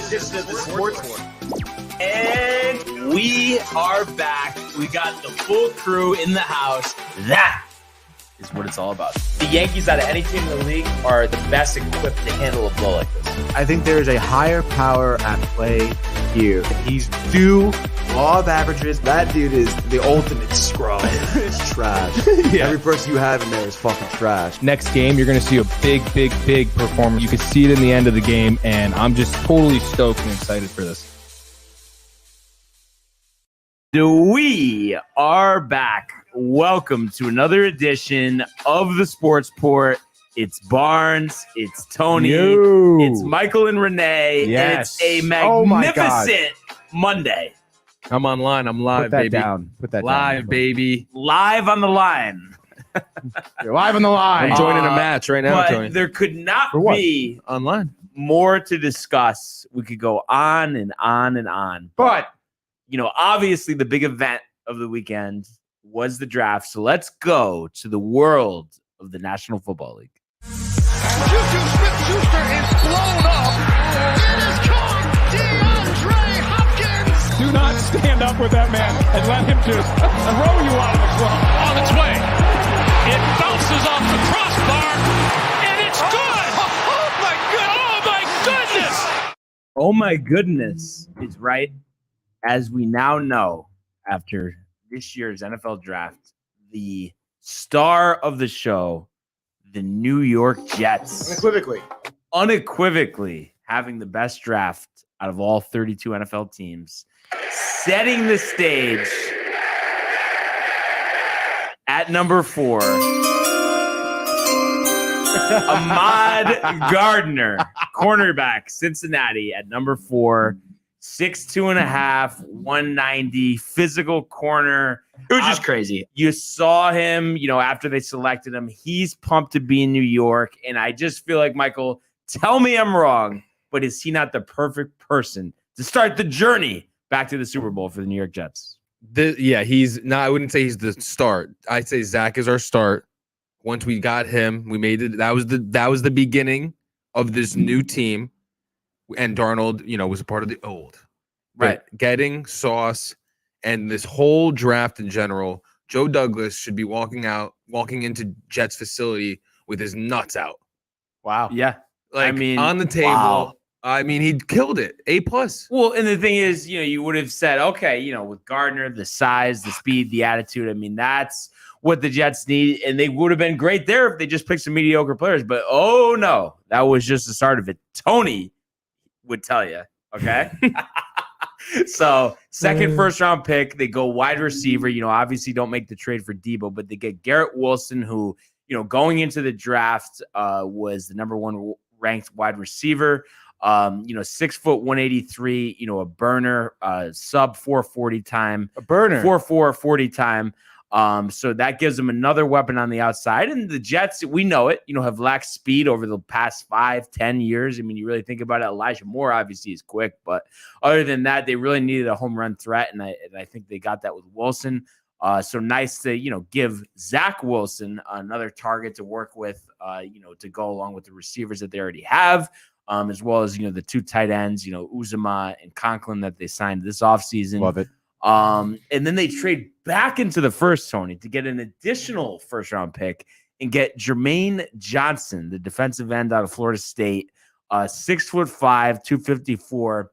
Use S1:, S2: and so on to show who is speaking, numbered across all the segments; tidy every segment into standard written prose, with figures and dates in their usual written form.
S1: edition of the Sports Report. And we are back. We got the full crew in the house. That is what it's all about. The Yankees, out of any team in the league, are the best equipped to handle a blow like this.
S2: I think there is a higher power at play here. He's due law of averages. That dude is the ultimate scrub. It's trash. Yeah. Every person you have in there is fucking trash.
S3: Next game, you're going to see a big performance. You can see it in the end of the game, and I'm just totally stoked and excited for this.
S1: We are back. Welcome to another edition of the Sports Port. It's Barnes, it's Tony, it's Michael and Renee.
S3: Yes.
S1: And it's a magnificent Monday.
S3: I'm online. I'm live,
S2: Put that
S3: baby.
S2: down. Put that
S3: live,
S2: down.
S3: baby.
S1: Live on the line.
S2: You're live on the line.
S3: I'm joining a match right now,
S1: but
S3: Tony.
S1: there could not be
S3: Online.
S1: more to discuss. We could go on and on and on. But, you know, obviously the big event of the weekend was the draft. So let's go to the world of the National Football League.
S4: Juju Smith-Schuster is blown up. It is caught. DeAndre Hopkins.
S5: Do not stand up with that man and let him just throw you out of the club.
S4: On its way. It bounces off the crossbar, and it's good.
S1: Oh my goodness is right. As we now know, after this year's NFL draft, the star of the show, the New York Jets, unequivocally having the best draft out of all 32 NFL teams, setting the stage at number 4. Ahmad Gardner, cornerback, Cincinnati at number 4. 6'2.5", 190, physical corner.
S6: It was just crazy.
S1: You saw him, you know, after they selected him. He's pumped to be in New York. And I just feel like, Michael, tell me I'm wrong, but is he not the perfect person to start the journey back to the Super Bowl for the New York Jets?
S3: He's not. I wouldn't say he's the start. I'd say Zach is our start. Once we got him, we made it. That was the beginning of this new team. And Darnold, you know, was a part of the old.
S1: Right.
S3: But getting Sauce and this whole draft in general, Joe Douglas should be walking into Jets facility with his nuts out.
S1: Wow. Yeah.
S3: Like, I mean, on the table. Wow. I mean, he killed it. A+.
S1: Well, and the thing is, you know, you would have said, okay, you know, with Gardner, the size, the speed, the attitude, I mean, that's what the Jets need. And they would have been great there if they just picked some mediocre players. But, oh, no, that was just the start of it. Tony would tell you, okay? So, second first-round pick, they go wide receiver. You know, obviously don't make the trade for Debo, but they get Garrett Wilson, who, you know, going into the draft was the number 1 ranked wide receiver. You know, 6 foot 183, you know, a burner, sub 440 time.
S2: A burner.
S1: 4.4 40 time. So that gives them another weapon on the outside. And the Jets, we know it, you know, have lacked speed over the past 5-10 years. I mean, you really think about it, Elijah Moore obviously is quick, but other than that, they really needed a home run threat. And I think they got that with Wilson. So nice to, you know, give Zach Wilson another target to work with, you know, to go along with the receivers that they already have, as well as, you know, the 2 tight ends, you know, Uzomah and Conklin that they signed this offseason.
S2: Love it.
S1: And then they trade back into the first, Tony, to get an additional first-round pick and get Jermaine Johnson, the defensive end out of Florida State, 6'5", 254.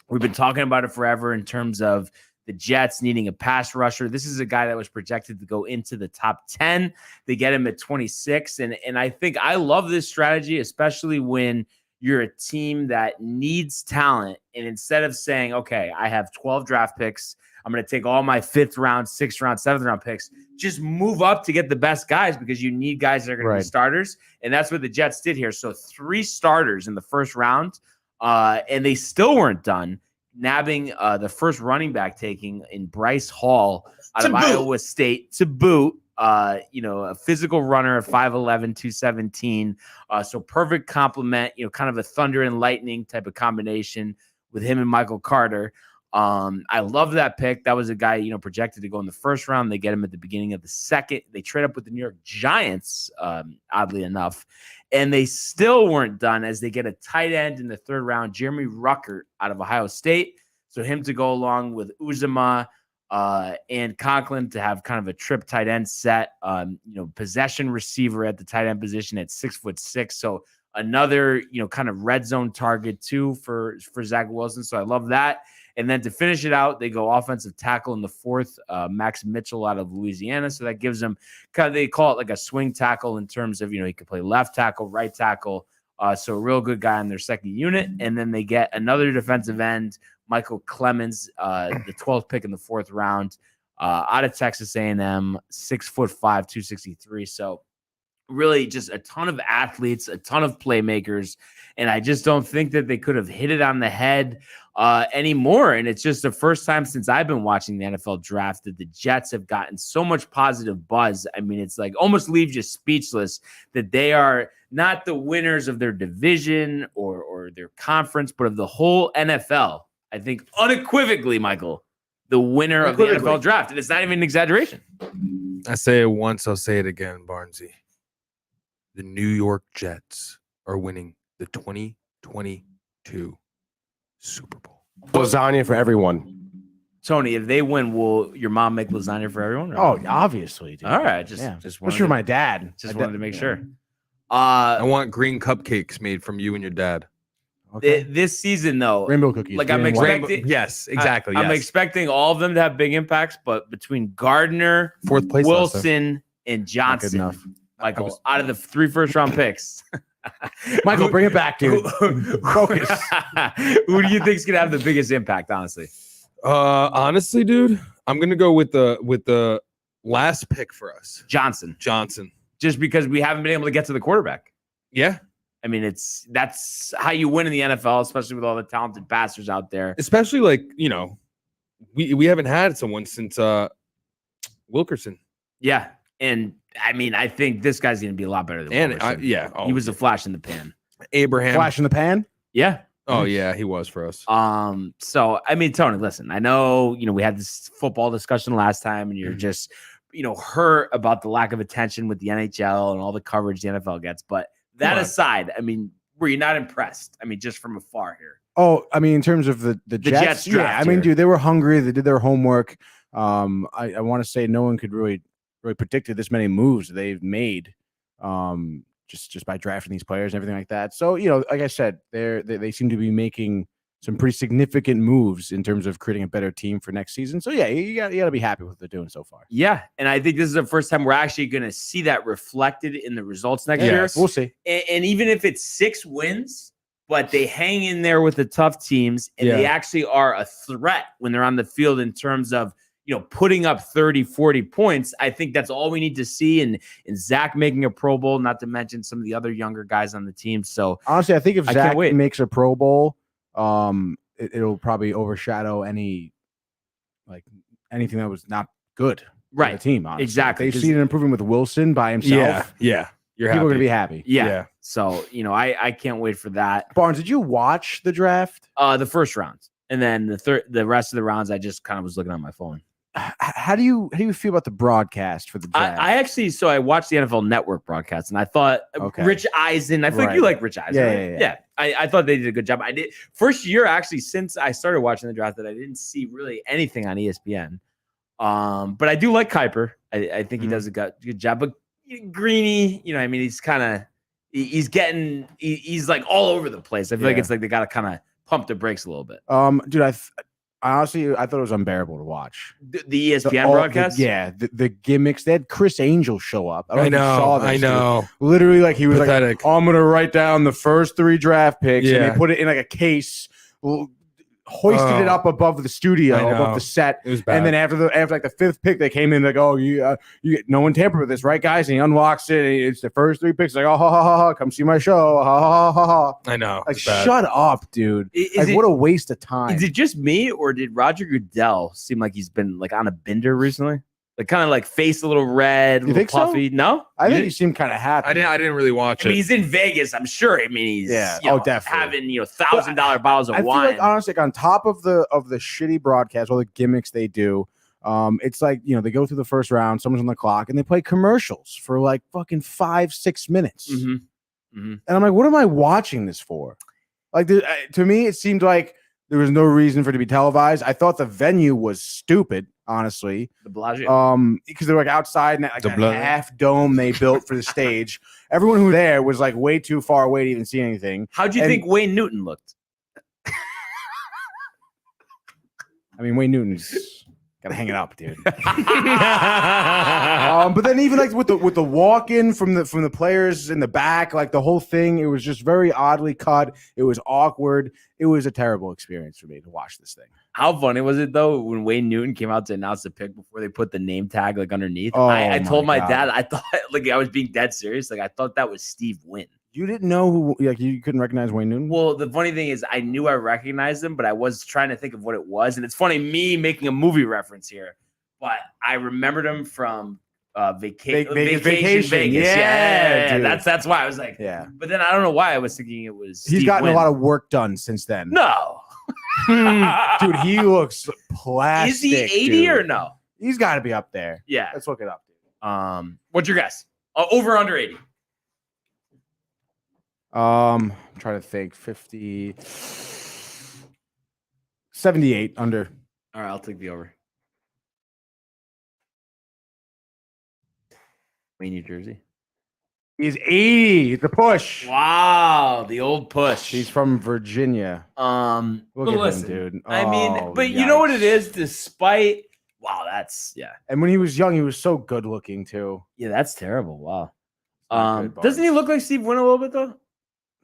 S1: We've been talking about it forever in terms of the Jets needing a pass rusher. This is a guy that was projected to go into the top 10. They get him at 26. And I think I love this strategy, especially when you're a team that needs talent. And instead of saying, okay, I have 12 draft picks, I'm going to take all my 5th round, 6th round, 7th round picks, just move up to get the best guys because you need guys that are going to be starters. And that's what the Jets did here. So 3 starters in the first round, and they still weren't done, nabbing the first running back taking in Bryce Hall out of Iowa State to boot. You know, a physical runner at 5'11", 217. So perfect complement, you know, kind of a thunder and lightning type of combination with him and Michael Carter. I love that pick. That was a guy, projected to go in the first round. They get him at the beginning of the second. They trade up with the New York Giants, oddly enough, and they still weren't done as they get a tight end in the third round, Jeremy Ruckert out of Ohio State. So him to go along with Uzomah and Conklin to have kind of a trip tight end set, possession receiver at the tight end position at 6'6". So another, kind of red zone target too for Zach Wilson. So I love that. And then to finish it out, they go offensive tackle in the fourth, Max Mitchell out of Louisiana. So that gives them they call it like a swing tackle in terms of, he could play left tackle, right tackle. So a real good guy in their second unit. And then they get another defensive end, Michael Clemens, the 12th pick in the fourth round, out of Texas A&M, 6'5", 263. So really just a ton of athletes, a ton of playmakers. And I just don't think that they could have hit it on the head anymore. And it's just the first time since I've been watching the NFL draft that the Jets have gotten so much positive buzz. I mean, it's like almost leaves you speechless that they are not the winners of their division or their conference, but of the whole NFL. I think unequivocally, Michael, the winner of the NFL draft. And it's not even an exaggeration.
S3: I say it once, I'll say it again, Barnesy. The New York Jets are winning the 2022 Super Bowl.
S6: Lasagna for everyone.
S1: Tony, if they win, will your mom make lasagna for everyone?
S6: Oh, obviously. Dude.
S1: All right. Just
S6: especially for my dad.
S1: Just wanted to make sure.
S3: I want green cupcakes made from you and your dad.
S6: Okay.
S1: This season, though,
S6: Rainbow cookies.
S1: like I'm expecting.
S3: Yes, exactly.
S1: I'm
S3: yes.
S1: expecting all of them to have big impacts, but between Gardner,
S3: Fourth place,
S1: Wilson, and Johnson,
S6: enough.
S1: Michael, out of the 3 first-round picks.
S6: Michael, bring it back, dude. Focus.
S1: Who do you think is going to have the biggest impact, honestly?
S3: Honestly, dude, I'm gonna go with the last pick for us,
S1: Johnson. Just because we haven't been able to get to the quarterback.
S3: Yeah,
S1: I mean, that's how you win in the NFL, especially with all the talented passers out there.
S3: especially we haven't had someone since Wilkerson.
S1: Yeah, and I mean, I think this guy's going to be a lot better than Wilkerson. He was a flash in the pan.
S3: Abraham.
S6: Flash in the pan.
S1: Yeah.
S3: Oh yeah, he was for us.
S1: So I mean, Tony, listen, I know, we had this football discussion last time and you're just, hurt about the lack of attention with the NHL and all the coverage the NFL gets. But that aside, I mean, were you not impressed? I mean, just from afar here.
S6: Oh, I mean, in terms of the Jets
S1: draft.
S6: Yeah, I mean, dude, they were hungry. They did their homework. I want to say no one could really predicted this many moves they've made. Just by drafting these players and everything like that. So, like I said, they seem to be making some pretty significant moves in terms of creating a better team for next season. So, yeah, you got to be happy with what they're doing so far.
S1: Yeah, and I think this is the first time we're actually going to see that reflected in the results next year.
S6: We'll see.
S1: And even if it's 6 wins, but they hang in there with the tough teams, and they actually are a threat when they're on the field in terms of, putting up 30, 40 points. I think that's all we need to see. And Zach making a Pro Bowl, not to mention some of the other younger guys on the team. So
S6: honestly, I think if Zach makes a Pro Bowl, it'll probably overshadow anything that was not good for the team. Honestly.
S1: Exactly.
S6: They've seen an improvement with Wilson by himself.
S3: Yeah.
S6: People are going to be happy.
S1: Yeah. So, I can't wait for that.
S6: Barnes, did you watch the draft?
S1: The first round. And then the rest of the rounds, I just kind of was looking on my phone.
S6: How do you feel about the broadcast for the draft?
S1: I watched the NFL Network broadcast, and I thought Rich Eisen. I feel like you like Rich Eisen.
S6: Yeah.
S1: I thought they did a good job. I did first year actually since I started watching the draft that I didn't see really anything on ESPN. But I do like Kuiper. I think he does a good job. But Greeny, he's like all over the place. I feel like it's like they got to kind of pump the brakes a little bit.
S6: Dude, honestly, I thought it was unbearable to watch.
S1: The ESPN broadcast?
S6: The gimmicks. They had Chris Angel show up.
S3: I know.
S6: Literally, like he was
S3: pathetic.
S6: like, I'm going to write down the first 3 draft picks. And they put it in like a case, hoisted it up above the studio, above the set.
S3: It was bad.
S6: And then after like the 5th pick, they came in like, oh, you no one tampered with this, right, guys? And he unlocks it. And it's the first 3 picks. Like, oh, ha, ha, ha, ha, come see my show. Ha, ha, ha, ha.
S3: I know.
S6: Like, shut up, dude. What a waste of time.
S1: Is it just me, or did Roger Goodell seem like he's been like on a bender recently? Like kind of like face a little red, a
S6: You
S1: little
S6: think so?
S1: puffy. No,
S6: I think
S3: didn't-
S6: he seemed kind of happy.
S3: I didn't really watch
S1: I mean
S3: it.
S1: he's in Vegas. I'm sure. I mean he's
S6: Definitely.
S1: having $1,000 bottles of
S6: I feel
S1: wine.
S6: like honestly, like, on top of the shitty broadcast, all the gimmicks they do, it's like they go through the first round, someone's on the clock, and they play commercials for like fucking 5-6 minutes, and I'm like, what am I watching this for? Like, to me, it seemed like there was no reason for it to be televised. I thought the venue was stupid, honestly.
S1: The Bellagio.
S6: Because they're like outside and like
S3: The
S6: a
S3: Bellagio.
S6: half dome they built for the stage. Everyone who was there was like way too far away to even see anything.
S1: How'd you
S6: and-
S1: think Wayne Newton looked?
S6: I mean, Wayne Newton's gotta hang it up, dude. But then even like with the walk in from the players in the back, like the whole thing, it was just very oddly cut. It was awkward. It was a terrible experience for me to watch this thing.
S1: How funny was it though when Wayne Newton came out to announce the pick before they put the name tag like underneath?
S6: Oh,
S1: I told my
S6: God.
S1: dad I thought like I was being dead serious. Like I thought that was Steve Wynn.
S6: You didn't know who? Like you couldn't recognize Wayne Newton?
S1: Well, the funny thing is I knew I recognized him, but I was trying to think of what it was. And it's funny me making a movie reference here, but I remembered him from Vacation
S6: Vacation.
S1: Vegas.
S6: Yeah, dude.
S1: That's why I was like,
S6: Yeah.
S1: But then I don't know why I was thinking it was.
S6: He's
S1: Steve
S6: gotten
S1: Wynn.
S6: a lot of work done since then.
S1: No.
S6: Dude, he looks plastic.
S1: Is he 80
S6: dude.
S1: or no?
S6: He's got to be up there.
S1: Yeah.
S6: Let's look it up, dude.
S1: What's your guess? Over under 80.
S6: I'm trying to think. 50, 78 under.
S1: All right, I'll take the over. Wayne, New Jersey.
S6: He's 80. It's a push.
S1: Wow, the old push.
S6: He's from Virginia.
S1: Look
S6: Look at him, dude.
S1: I mean,
S6: Oh,
S1: but you know what
S6: yikes.
S1: it is? Despite that's
S6: And when he was young, he was so good looking too.
S1: that's terrible. Wow.
S6: Not good,
S1: Doesn't he
S6: Barnes.
S1: look like Steve Wynn a little bit though?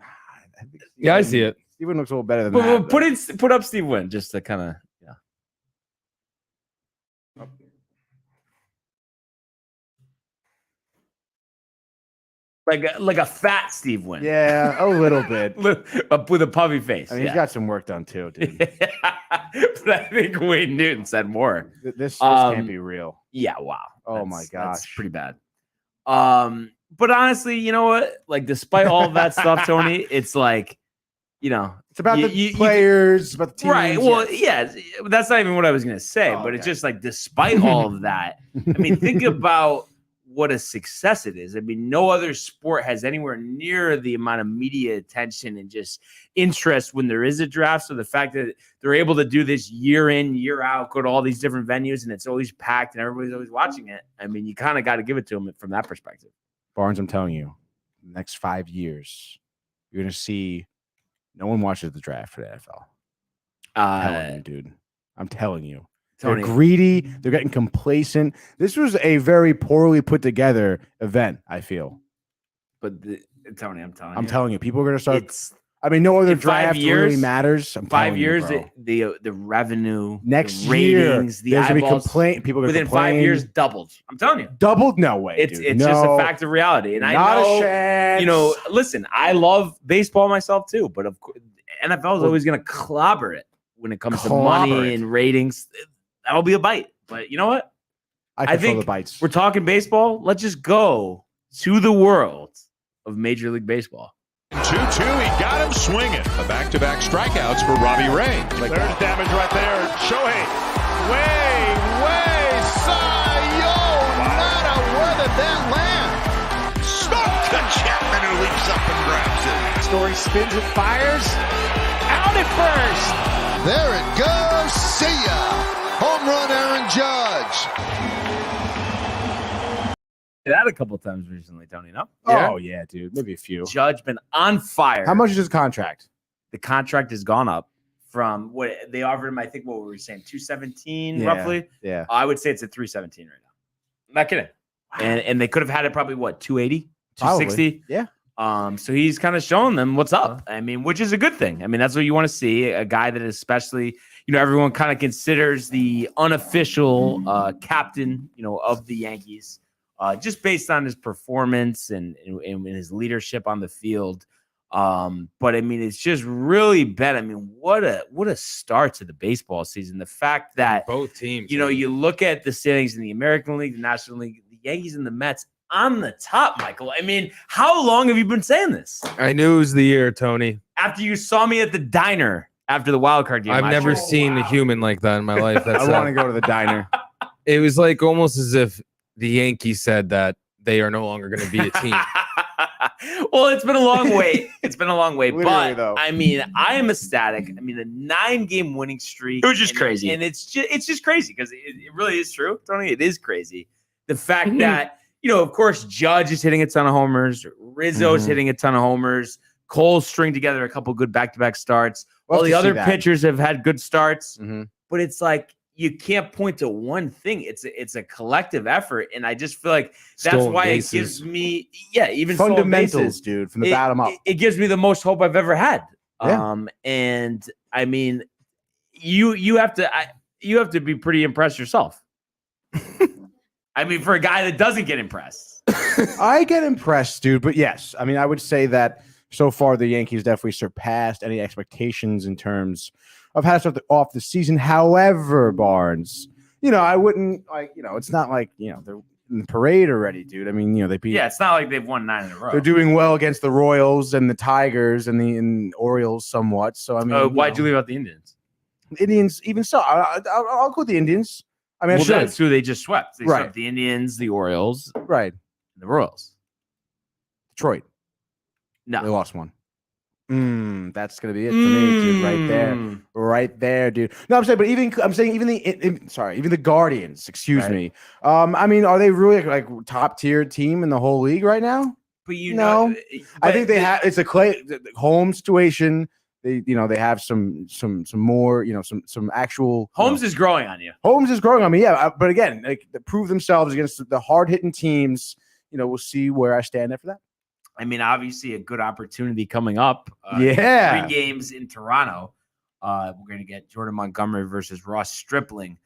S6: I think
S3: Yeah, I see it.
S6: Steven looks a little better than
S1: But
S6: that.
S1: put up Steve Wynn just to kind of like a fat Steve Wynn.
S6: Yeah, a little bit.
S1: With a puffy face.
S6: I mean, he's got some work done too, dude.
S1: But I think Wayne Newton said more.
S6: This
S1: Um,
S6: can't be real.
S1: Yeah, wow.
S6: Oh my
S1: That's
S6: gosh.
S1: pretty bad. But honestly, you know what? Like, despite all of that stuff, Tony, it's like,
S6: It's about
S1: you-
S6: the
S1: you-
S6: players, about the teams.
S1: right. Well, yeah, that's not even what I was gonna say,
S6: Oh,
S1: but it's
S6: okay.
S1: just like, despite all of that, I mean, think about what a success it is. I mean, no other sport has anywhere near the amount of media attention and just interest when there is a draft. So the fact that they're able to do this year in, year out, go to all these different venues and it's always packed and everybody's always watching it. I mean, you kind of got to give it to them from that perspective.
S6: Barnes, I'm telling you, the next 5 years, you're gonna see no one watches the draft for the NFL. I'm telling you, dude. I'm telling you.
S1: Tony,
S6: They're greedy. They're getting complacent. This was a very poorly put together event, I feel.
S1: Tony,
S6: I'm telling you, people are gonna start.
S1: it's
S6: I mean, no other
S1: in 5
S6: draft
S1: years-
S6: really matters. I'm
S1: 5
S6: telling you,
S1: years.
S6: bro.
S1: The revenue,
S6: Next
S1: the
S6: year,
S1: ratings, the
S6: there's gonna be
S1: eyeballs,
S6: complaint. People are gonna
S1: within
S6: complain.
S1: 5 years doubled. I'm telling you.
S6: Doubled? No way.
S1: It's
S6: dude.
S1: just a
S6: No.
S1: fact of reality. And I
S6: Not
S1: know,
S6: a chance.
S1: listen, I love baseball myself too, but of course, NFL is
S6: Well,
S1: always going to clobber it when it comes to
S6: clobber
S1: money
S6: it.
S1: and ratings. That'll be a bite. But you know what?
S6: I
S1: I
S6: control
S1: think
S6: the bites.
S1: We're talking baseball. Let's just go to the world of Major League Baseball.
S4: 2-2, he got him swinging. The back-to-back strikeouts for Robbie Ray. There's damage right there. Shohei, way, Cy-Yo, nada, where did that land? Smoke to Chapman, who leaps up and grabs it.
S5: Story spins and fires. Out at first.
S7: There it goes. See ya. Home run, Aaron Judge.
S1: That a couple times recently, Tony. No,
S6: Oh yeah, dude. Maybe a few.
S1: Judge been on fire.
S6: How much is his contract?
S1: The contract has gone up from what they offered him? I think what were we saying, 217
S6: Yeah.
S1: roughly.
S6: Yeah.
S1: I would say it's at 317 right now. I'm not kidding. And they could have had it probably 280, 260.
S6: Yeah.
S1: So he's kind of showing them what's up. I mean, which is a good thing. I mean, that's what you want to see. A guy that especially, everyone kind of considers the unofficial captain, of the Yankees, just based on his performance and his leadership on the field. But I mean, it's just really been. I mean, what a start to the baseball season. The fact that
S3: Both teams,
S1: you look at the standings in the American League, the National League, the Yankees and the Mets on the top, Michael. I mean, how long have you been saying this?
S3: I knew it was the year, Tony.
S1: After you saw me at the diner after the wild card game.
S3: I've never seen a human like that in my life. That's
S6: I want to go to the diner.
S3: It was like almost as if the Yankees said that they are no longer going to be a team.
S1: Well, it's been a long wait. It's been a long wait.
S6: Literally,
S1: But
S6: though.
S1: I mean, I am ecstatic. I mean, a 9-game winning streak.
S2: It was just crazy.
S1: And it's just crazy because it really is true, Tony. It is crazy. The fact that, of course, Judge is hitting a ton of homers. Rizzo's hitting a ton of homers. Cole's string together a couple good back-to-back starts.
S6: Love
S1: All the
S6: to see
S1: other
S6: that.
S1: pitchers have had good starts.
S6: Mm-hmm.
S1: But it's like you can't point to one thing. It's a collective effort, and I just feel like that's
S3: Stolen
S1: why
S3: bases.
S1: it gives me even stolen
S6: Fundamentals,
S1: bases,
S6: dude, from the bottom up.
S1: It gives me the most hope I've ever had.
S6: Yeah.
S1: And I mean, you have to be pretty impressed yourself. I mean, for a guy that doesn't get impressed.
S6: I get impressed, dude. But yes, I mean, I would say that so far the Yankees definitely surpassed any expectations in terms of how to start off the season. However, Barnes, I wouldn't it's not like, they're in the parade already, dude. I mean, they beat.
S1: Yeah, it's not like they've won 9 in a row.
S6: They're doing well against the Royals and the Tigers and the Orioles somewhat. So I mean,
S1: Why'd you leave out the Indians?
S6: Indians? Even so, I'll go with the Indians. I mean,
S1: Well, that's who they just swept. They
S6: Right.
S1: swept the Indians, the Orioles,
S6: right.
S1: and the Royals.
S6: Detroit.
S1: No.
S6: They lost one. That's gonna be it for me, dude. Right there, dude. No, I'm saying even the Guardians. Excuse
S1: Right.
S6: me. I mean, are they really like top tier team in the whole league right now?
S1: But
S6: No. I think they have. It's a home situation. They have some more. Some actual.
S1: Holmes is growing on you.
S6: Holmes is growing on me. Yeah, but again, they prove themselves against the hard hitting teams. We'll see where I stand after that.
S1: I mean, obviously a good opportunity coming up.
S6: Yeah.
S1: 3 games in Toronto. We're going to get Jordan Montgomery versus Ross Stripling.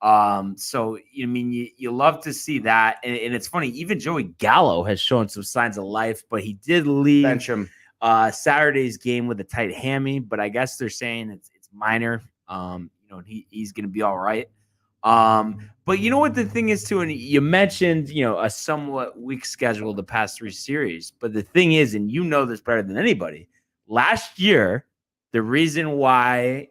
S1: So, I mean, you love to see that. And it's funny, even Joey Gallo has shown some signs of life, but he did leave
S6: Bench him.
S1: Saturday's game with a tight hammy, but I guess they're saying it's minor. He's going to be all right. But you know what the thing is too, and you mentioned, a somewhat weak schedule the past 3 series. But the thing is, and you know this better than anybody, last year, the reason why,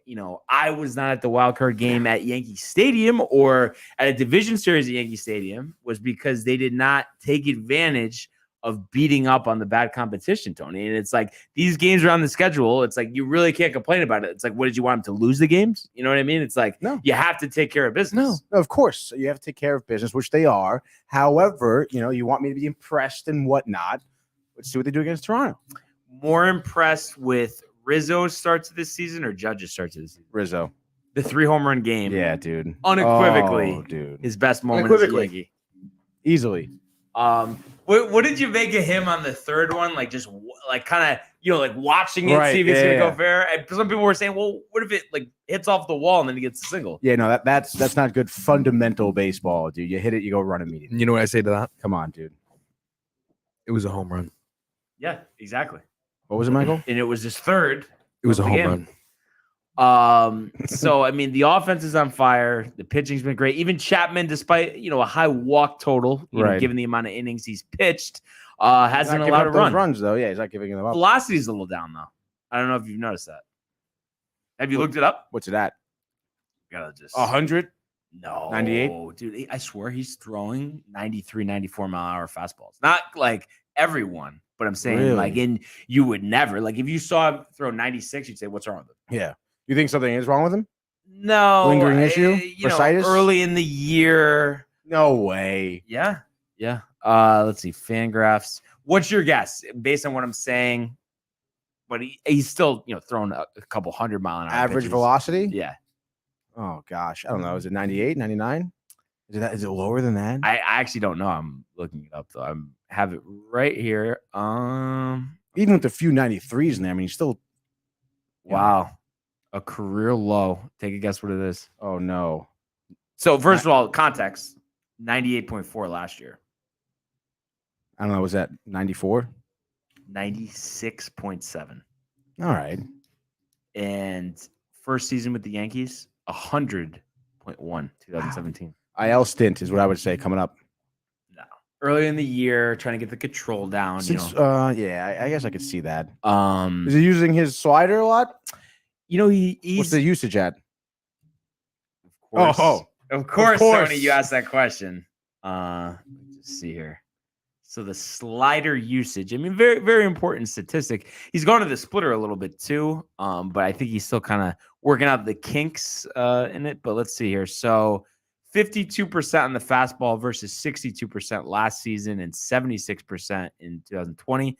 S1: I was not at the wild card game at Yankee Stadium or at a division series at Yankee Stadium was because they did not take advantage of beating up on the bad competition, Tony. And it's like these games are on the schedule. It's like you really can't complain about it. It's like, what did you want them to lose the games? You know what I mean? It's like,
S6: no,
S1: you have to take care of business.
S6: No, of course. You have to take care of business, which they are. However, you want me to be impressed and whatnot. Let's see what they do against Toronto.
S1: More impressed with Rizzo's starts of this season or Judge's starts of this season?
S6: Rizzo.
S1: The 3 home run game.
S6: Yeah, dude.
S1: Unequivocally,
S6: dude.
S1: his best moment as a Yankee.
S6: Easily.
S1: What did you make of him on the 3rd one? Like just like kind of watching it, see if it's gonna go fair. And some people were saying, well, what if it hits off the wall and then he gets a single?
S6: Yeah, no, that's not good fundamental baseball, dude. You hit it, you go run immediately.
S3: You know what I say to that?
S6: Come on, dude.
S3: It was a home run.
S1: Yeah, exactly.
S6: What was it, Michael?
S1: And it was his 3rd.
S3: It was a
S1: of the
S3: home
S1: game.
S3: run.
S1: So I mean, the offense is on fire. The pitching's been great. Even Chapman, despite a high walk total, given the amount of innings he's pitched, hasn't allowed a run.
S6: Runs though. Yeah, he's not giving them up.
S1: Velocity's a little down though. I don't know if you've noticed that. Have you looked it up?
S6: What's it at?
S1: Gotta just
S6: 100.
S1: No,
S6: 98?
S1: dude. I swear he's throwing 93, 94 mile an hour fastballs. Not like everyone, but I'm saying you would never if you saw him throw 96, you'd say, "What's wrong with him?"
S6: Yeah. You think something is wrong with him?
S1: No.
S6: Lingering issue? Bursitis?
S1: Early in the year.
S6: No way.
S1: Yeah. Let's see. Fangraphs. What's your guess based on what I'm saying? But he's still, throwing a couple 100 mile an hour.
S6: Average
S1: pitches.
S6: velocity?
S1: Yeah.
S6: Oh gosh. I don't know. Is it 98, 99? Is it lower than that?
S1: I actually don't know. I'm looking it up though. I have it right here.
S6: Even with a few 93s in there, I mean, he's still.
S1: Wow. A career low. Take a guess what it is.
S6: Oh no.
S1: So first of all, context, 98.4 last year.
S6: I don't know. Was that 94?
S1: 96.7.
S6: All right.
S1: And first season with the Yankees, 100.1, 2017.
S6: IL stint is what I would say coming up.
S1: No. Early in the year, trying to get the control down.
S6: Since, yeah, I guess I could see that.
S1: Um,
S6: Is he using his slider a lot?
S1: he's
S6: What's the usage at?
S1: Of course,
S6: Of course.
S1: Tony, you asked that question. Let me just see here. So the slider usage, I mean, very, very important statistic. He's going to the splitter a little bit too, but I think he's still kind of working out the kinks in it. But let's see here. So 52% on the fastball versus 62% last season and 76% in 2020.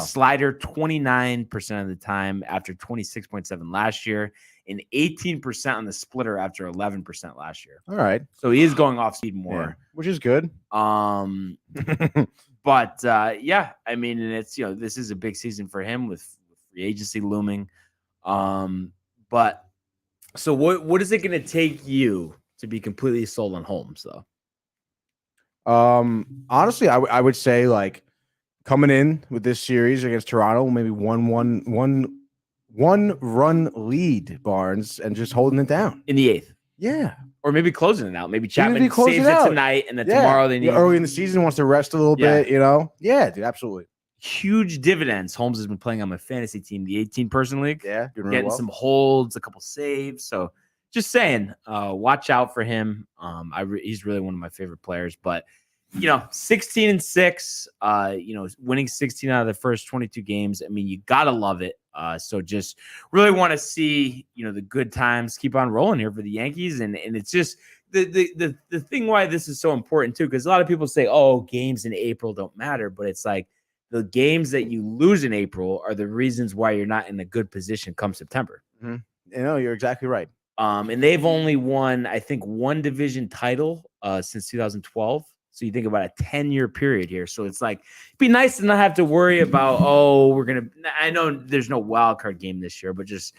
S1: Slider 29% of the time after 26.7 last year, and 18% on the splitter after 11% last year.
S6: All right.
S1: So he is going off speed more,
S6: Yeah, which is good.
S1: But yeah, I mean, and it's this is a big season for him with free agency looming. But so what is it going to take you to be completely sold on Holmes though?
S6: Honestly, I would say like coming in with this series against Toronto, maybe one run lead, Barnes, and just holding it down
S1: In the 8th.
S6: Yeah.
S1: Or maybe closing it out. Maybe Chapman
S6: close
S1: saves
S6: it
S1: it
S6: out.
S1: tonight, and then tomorrow they need
S6: early in the season wants to rest a little bit. Yeah, dude, absolutely.
S1: huge dividends. Holmes has been playing on my fantasy team, the 18-person league.
S6: Yeah, doing really
S1: Getting
S6: well.
S1: some holds, a couple saves. So just saying, watch out for him. He's really one of my favorite players. But 16-6, winning 16 out of the first 22 games. I mean, you gotta love it. So just really want to see, the good times keep on rolling here for the Yankees. And it's just the thing why this is so important too, because a lot of people say, oh, games in April don't matter, but it's like the games that you lose in April are the reasons why you're not in a good position come September.
S6: Mm-hmm. You're exactly right.
S1: And they've only won, I think, one division title since 2012. So you think about a 10-year period here. So it's like, it'd be nice to not have to worry about, I know there's no wild card game this year, but just,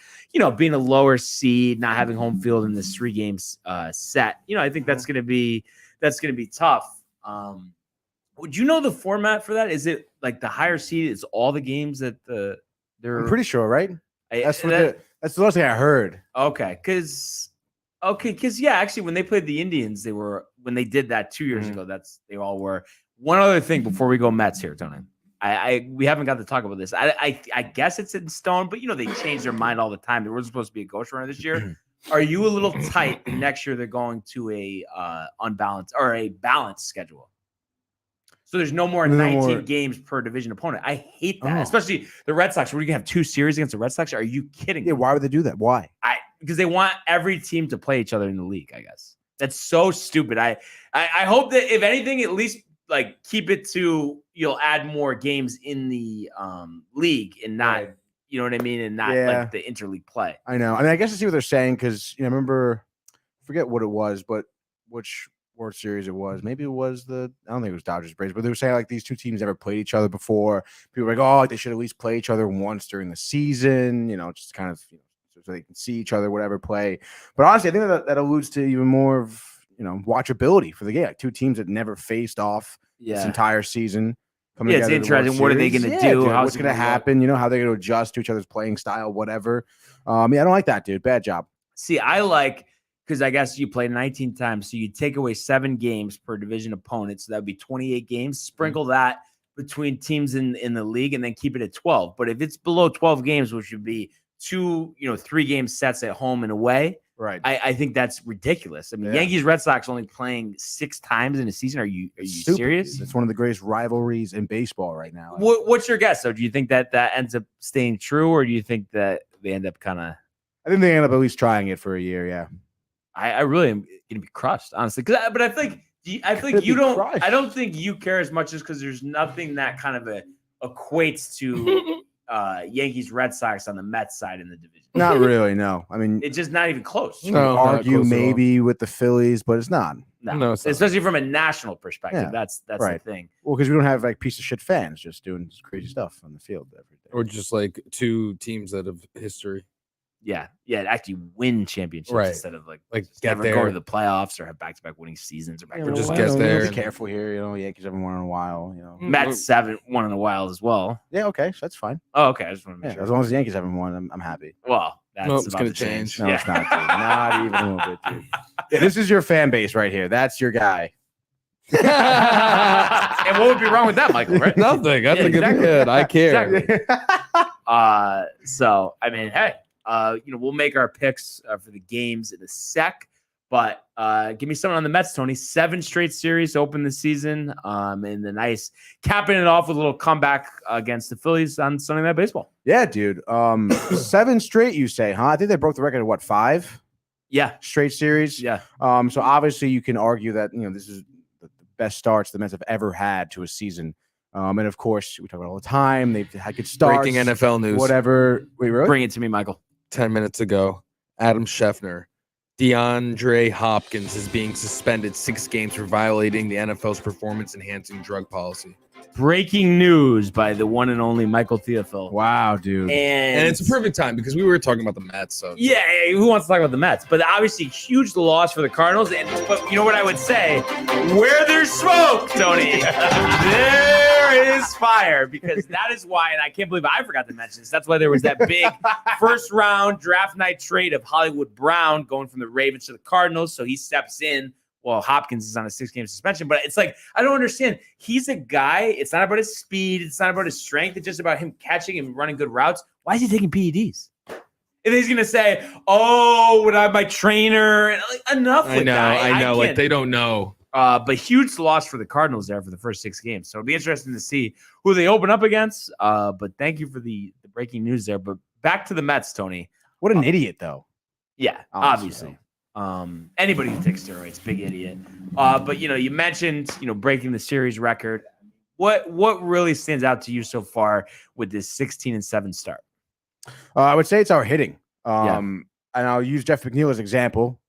S1: being a lower seed, not having home field in this 3 games set, I think that's going to be tough. Would you know the format for that? Is it like the higher seed is all the games that they're
S6: I'm pretty sure, right? That's the last thing I heard.
S1: Okay. Cause yeah, actually when they played the Indians, when they did that 2 years ago, they all were. One other thing before we go Mets here, Tony. We haven't got to talk about this. I guess it's in stone, but they change their mind all the time. There was supposed to be a ghost runner this year. Are you a little tight that next year they're going to a unbalanced or a balanced schedule? So there's no more 19 games per division opponent. I hate that, especially the Red Sox. We're going to have 2 series against the Red Sox. Are you kidding me?
S6: Yeah, why would they do that? Why?
S1: Because they want every team to play each other in the league, I guess. That's so stupid. I hope that, if anything, at least like keep it to you'll add more games in the league and not, you know what I mean, and not like the interleague play.
S6: I know. I mean, I guess I see what they're saying because I remember, forget what it was, but which World Series it was. Maybe it was I don't think it was Dodgers Braves, but they were saying like these 2 teams never played each other before. People were like, oh, they should at least play each other once during the season, just kind of so they can see each other, whatever, play. But honestly, I think that alludes to even more of watchability for the game. Like 2 teams that never faced off this entire season.
S1: It's interesting. What are they going to do?
S6: Dude, what's going to happen? How they're going to adjust to each other's playing style, whatever. I don't like that, dude. Bad job.
S1: See, I like, because I guess you play 19 times, so you take away 7 games per division opponent, so that would be 28 games. Sprinkle that between teams in the league, and then keep it at 12. But if it's below 12 games, which would be 2, 3 game sets at home and away,
S6: right?
S1: I think that's ridiculous. I mean, Yankees Red Sox only playing 6 times in a season. Are you serious?
S6: It's one of the greatest rivalries in baseball right now.
S1: What's your guess, though? Do you think that ends up staying true, or do you think that they end up kind of?
S6: I think they end up at least trying it for a year. Yeah.
S1: I really am going to be crushed, honestly. But I think you don't. I don't think you care as much, just because there's nothing that kind of equates to Yankees Red Sox on the Mets side in the division.
S6: Not really. No, I mean
S1: it's just not even close.
S6: You can argue maybe with the Phillies, but it's not.
S1: No, especially from a national perspective.
S6: Yeah,
S1: that's the thing.
S6: Well, because we don't have like piece of shit fans just doing crazy stuff on the field every day,
S3: or just like 2 teams that have history.
S1: actually win championships
S3: Right.
S1: instead of like
S3: Like
S1: never
S3: get
S1: go to
S3: there.
S1: the playoffs or have back-to-back winning seasons or back
S3: Or just
S6: Well,
S3: get
S6: you know,
S3: there.
S6: Be careful here. Yankees haven't won in a while.
S1: Mets 1 in a while as well.
S6: Yeah, okay, so that's fine.
S1: Oh, okay. I just want to make
S6: Yeah,
S1: sure.
S6: as long as the Yankees haven't won, I'm happy.
S1: Well, that's
S3: Nope, it's
S1: about
S3: gonna
S1: to change.
S6: No, it's not, dude. Not even a little bit, dude. Yeah, this is your fan base right here. That's your guy.
S1: And what would be wrong with that, Michael? Right?
S3: Nothing. That's
S1: Yeah,
S3: a good
S1: exactly.
S3: kid. I care.
S1: Exactly. So I mean, hey, we'll make our picks for the games in a sec. But give me something on the Mets, Tony. 7 straight series to open the season, and the nice capping it off with a little comeback against the Phillies on Sunday Night Baseball.
S6: Yeah, dude. 7 straight, you say, huh? I think they broke the record at what, 5
S1: Yeah,
S6: straight series.
S1: yeah.
S6: So obviously you can argue that this is the best starts the Mets have ever had to a season. And of course, we talk about it all the time. They've had good starts.
S3: Breaking NFL news.
S6: Whatever. Wait, really?
S1: Bring it to me, Michael.
S3: 10 minutes ago, Adam Scheffner, DeAndre Hopkins is being suspended 6 games for violating the NFL's performance-enhancing drug policy.
S1: Breaking news by the one and only Michael Theophil.
S6: Wow, dude.
S1: And
S3: And it's a perfect time because we were talking about the Mets. So
S1: Yeah, who wants to talk about the Mets? But obviously, huge loss for the Cardinals. But you know what I would say? Where there's smoke, Tony, there is fire. Because that is why, and I can't believe I forgot to mention this. That's why there was that big first-round draft night trade of Hollywood Brown going from the Ravens to the Cardinals. So he steps in. Well, Hopkins is on a 6-game suspension, but it's like, I don't understand. He's a guy. It's not about his speed. It's not about his strength. It's just about him catching and running good routes. Why is he taking PEDs? And he's going to say, oh, would I have my trainer? And like, enough with that.
S3: I know. Like
S1: can't.
S3: they don't know.
S1: But huge loss for the Cardinals there for the first 6 games. So it'll be interesting to see who they open up against. But thank you for the breaking news there. But back to the Mets, Tony.
S6: What an idiot, though.
S1: Yeah,
S6: Honestly.
S1: obviously. Anybody who takes steroids, big idiot. But you mentioned breaking the series record. What really stands out to you so far with this 16-7 start?
S6: I would say it's our hitting. And I'll use Jeff McNeil as an example.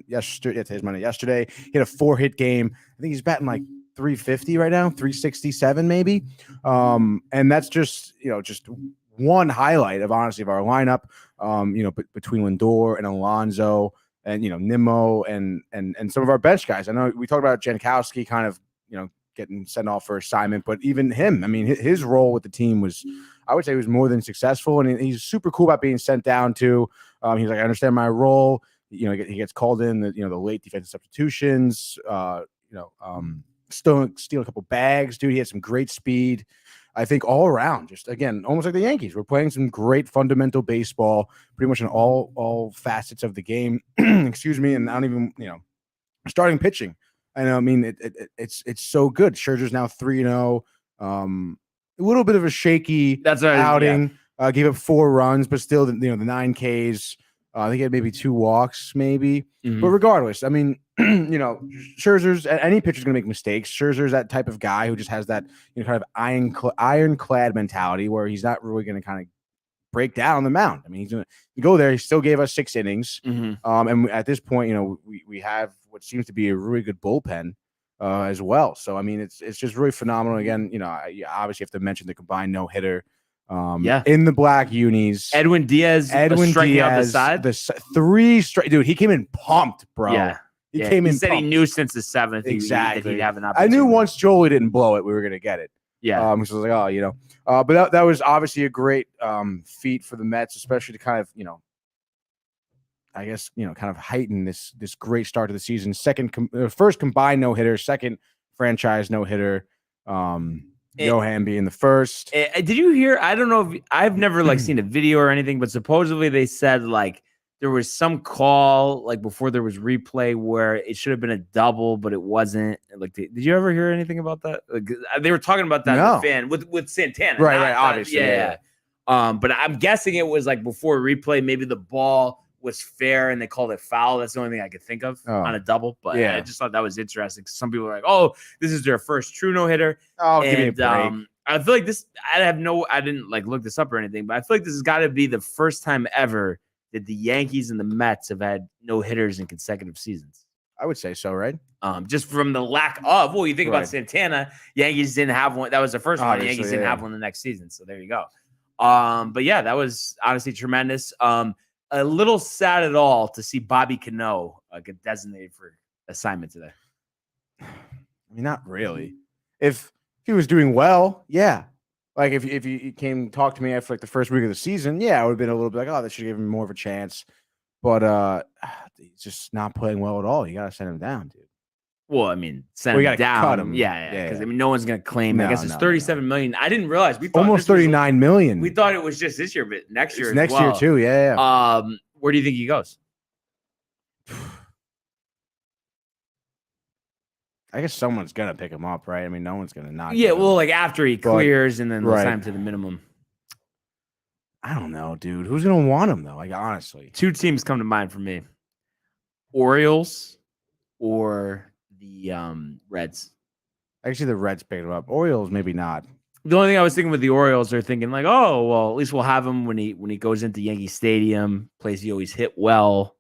S6: Yesterday, he had a 4-hit game. I think he's batting like 350 right now, 367 maybe. And that's just one highlight of honestly of our lineup. Between Lindor and Alonso and Nimmo and some of our bench guys. I know we talked about Jankowski kind of getting sent off for assignment, but even him, I mean, his role with the team was, I would say, was more than successful, and he's super cool about being sent down to. He's like, I understand my role. He gets called in the late defensive substitutions. Steal a couple bags, dude. He had some great speed. I think all around, just again, almost like the Yankees. We're playing some great fundamental baseball, pretty much in all facets of the game. Excuse me, and I don't even starting pitching. I mean, it's so good. Scherzer's now 3-0. A little bit of a shaky outing. Gave up 4 runs, but still, the 9 Ks. I think he had maybe 2 walks, maybe.
S1: Mm-hmm.
S6: But regardless, I mean, Scherzer's any pitcher's going to make mistakes. Scherzer's that type of guy who just has that kind of ironclad mentality where he's not really going to kind of break down on the mound. I mean, he's going to go there. He still gave us 6 innings.
S1: Mm-hmm.
S6: And at this point, we have what seems to be a really good bullpen as well. So, I mean, it's just really phenomenal. Again, you obviously have to mention the combined no-hitter. In the black unis,
S1: Edwin Diaz striking out the side.
S6: The 3 strike, dude. He came in pumped, bro.
S1: Yeah,
S6: he came in.
S1: He said
S6: pumped.
S1: he knew since the 7th
S6: Exactly.
S1: that he'd have an
S6: I
S1: opportunity.
S6: knew once Jolie didn't blow it, we were gonna get it.
S1: Yeah.
S6: So I was like, but that was obviously a great feat for the Mets, especially to kind of I guess kind of heighten this great start to the season. First combined no hitter, second franchise no hitter. Johan being the first.
S1: Did you hear? I don't know if I've never seen a video or anything, but supposedly they said there was some call before there was replay where it should have been a double, but it wasn't. Did you ever hear anything about that? They were talking about that in the fan with Santana,
S6: right? Obviously,
S1: yeah. But I'm guessing it was before replay. Maybe the ball was fair and they called it foul. That's the only thing I could think of on a double. But I just thought that was interesting. Some people were like, "Oh, this is their first true no hitter."
S6: Oh, give me a break.
S1: I feel like this. I didn't look this up or anything, but I feel like this has got to be the first time ever that the Yankees and the Mets have had no hitters in consecutive seasons.
S6: I would say so, right?
S1: Just from the lack of. Well, you think about Santana, Yankees didn't have one. That was the first one. The Yankees didn't have one the next season. So there you go. But yeah, that was honestly tremendous. a little sad at all to see Bobby Cano get designated for assignment today.
S6: I mean, not really. If he was doing well, yeah. Like if you came talk to me after like the first week of the season, yeah, I would have been a little bit like, oh, that should give him more of a chance. But he's just not playing well at all. You gotta send him down, dude.
S1: Well, I mean, send
S6: We
S1: him
S6: gotta
S1: down.
S6: cut him.
S1: Yeah. Because
S6: Yeah.
S1: I mean, no one's gonna claim. I
S6: No,
S1: guess it's
S6: no,
S1: 37 million. I didn't realize we thought
S6: Almost
S1: this was-
S6: 39 million.
S1: We thought it was just this year, but next year.
S6: It's
S1: as
S6: next
S1: well.
S6: year too. Yeah.
S1: Where do you think he goes?
S6: I guess someone's gonna pick him up, right? I mean, no one's gonna not.
S1: Yeah,
S6: get him.
S1: well, like after he clears, and then they'll
S6: right.
S1: sign him to the minimum.
S6: I don't know, dude. Who's gonna want him though? Like honestly,
S1: Two teams come to mind for me: Orioles or the Reds.
S6: actually, the Reds picked him up. Orioles, maybe not.
S1: The only thing I was thinking with the Orioles, are thinking like, oh, well, at least we'll have him when he goes into Yankee Stadium, place he always hit well.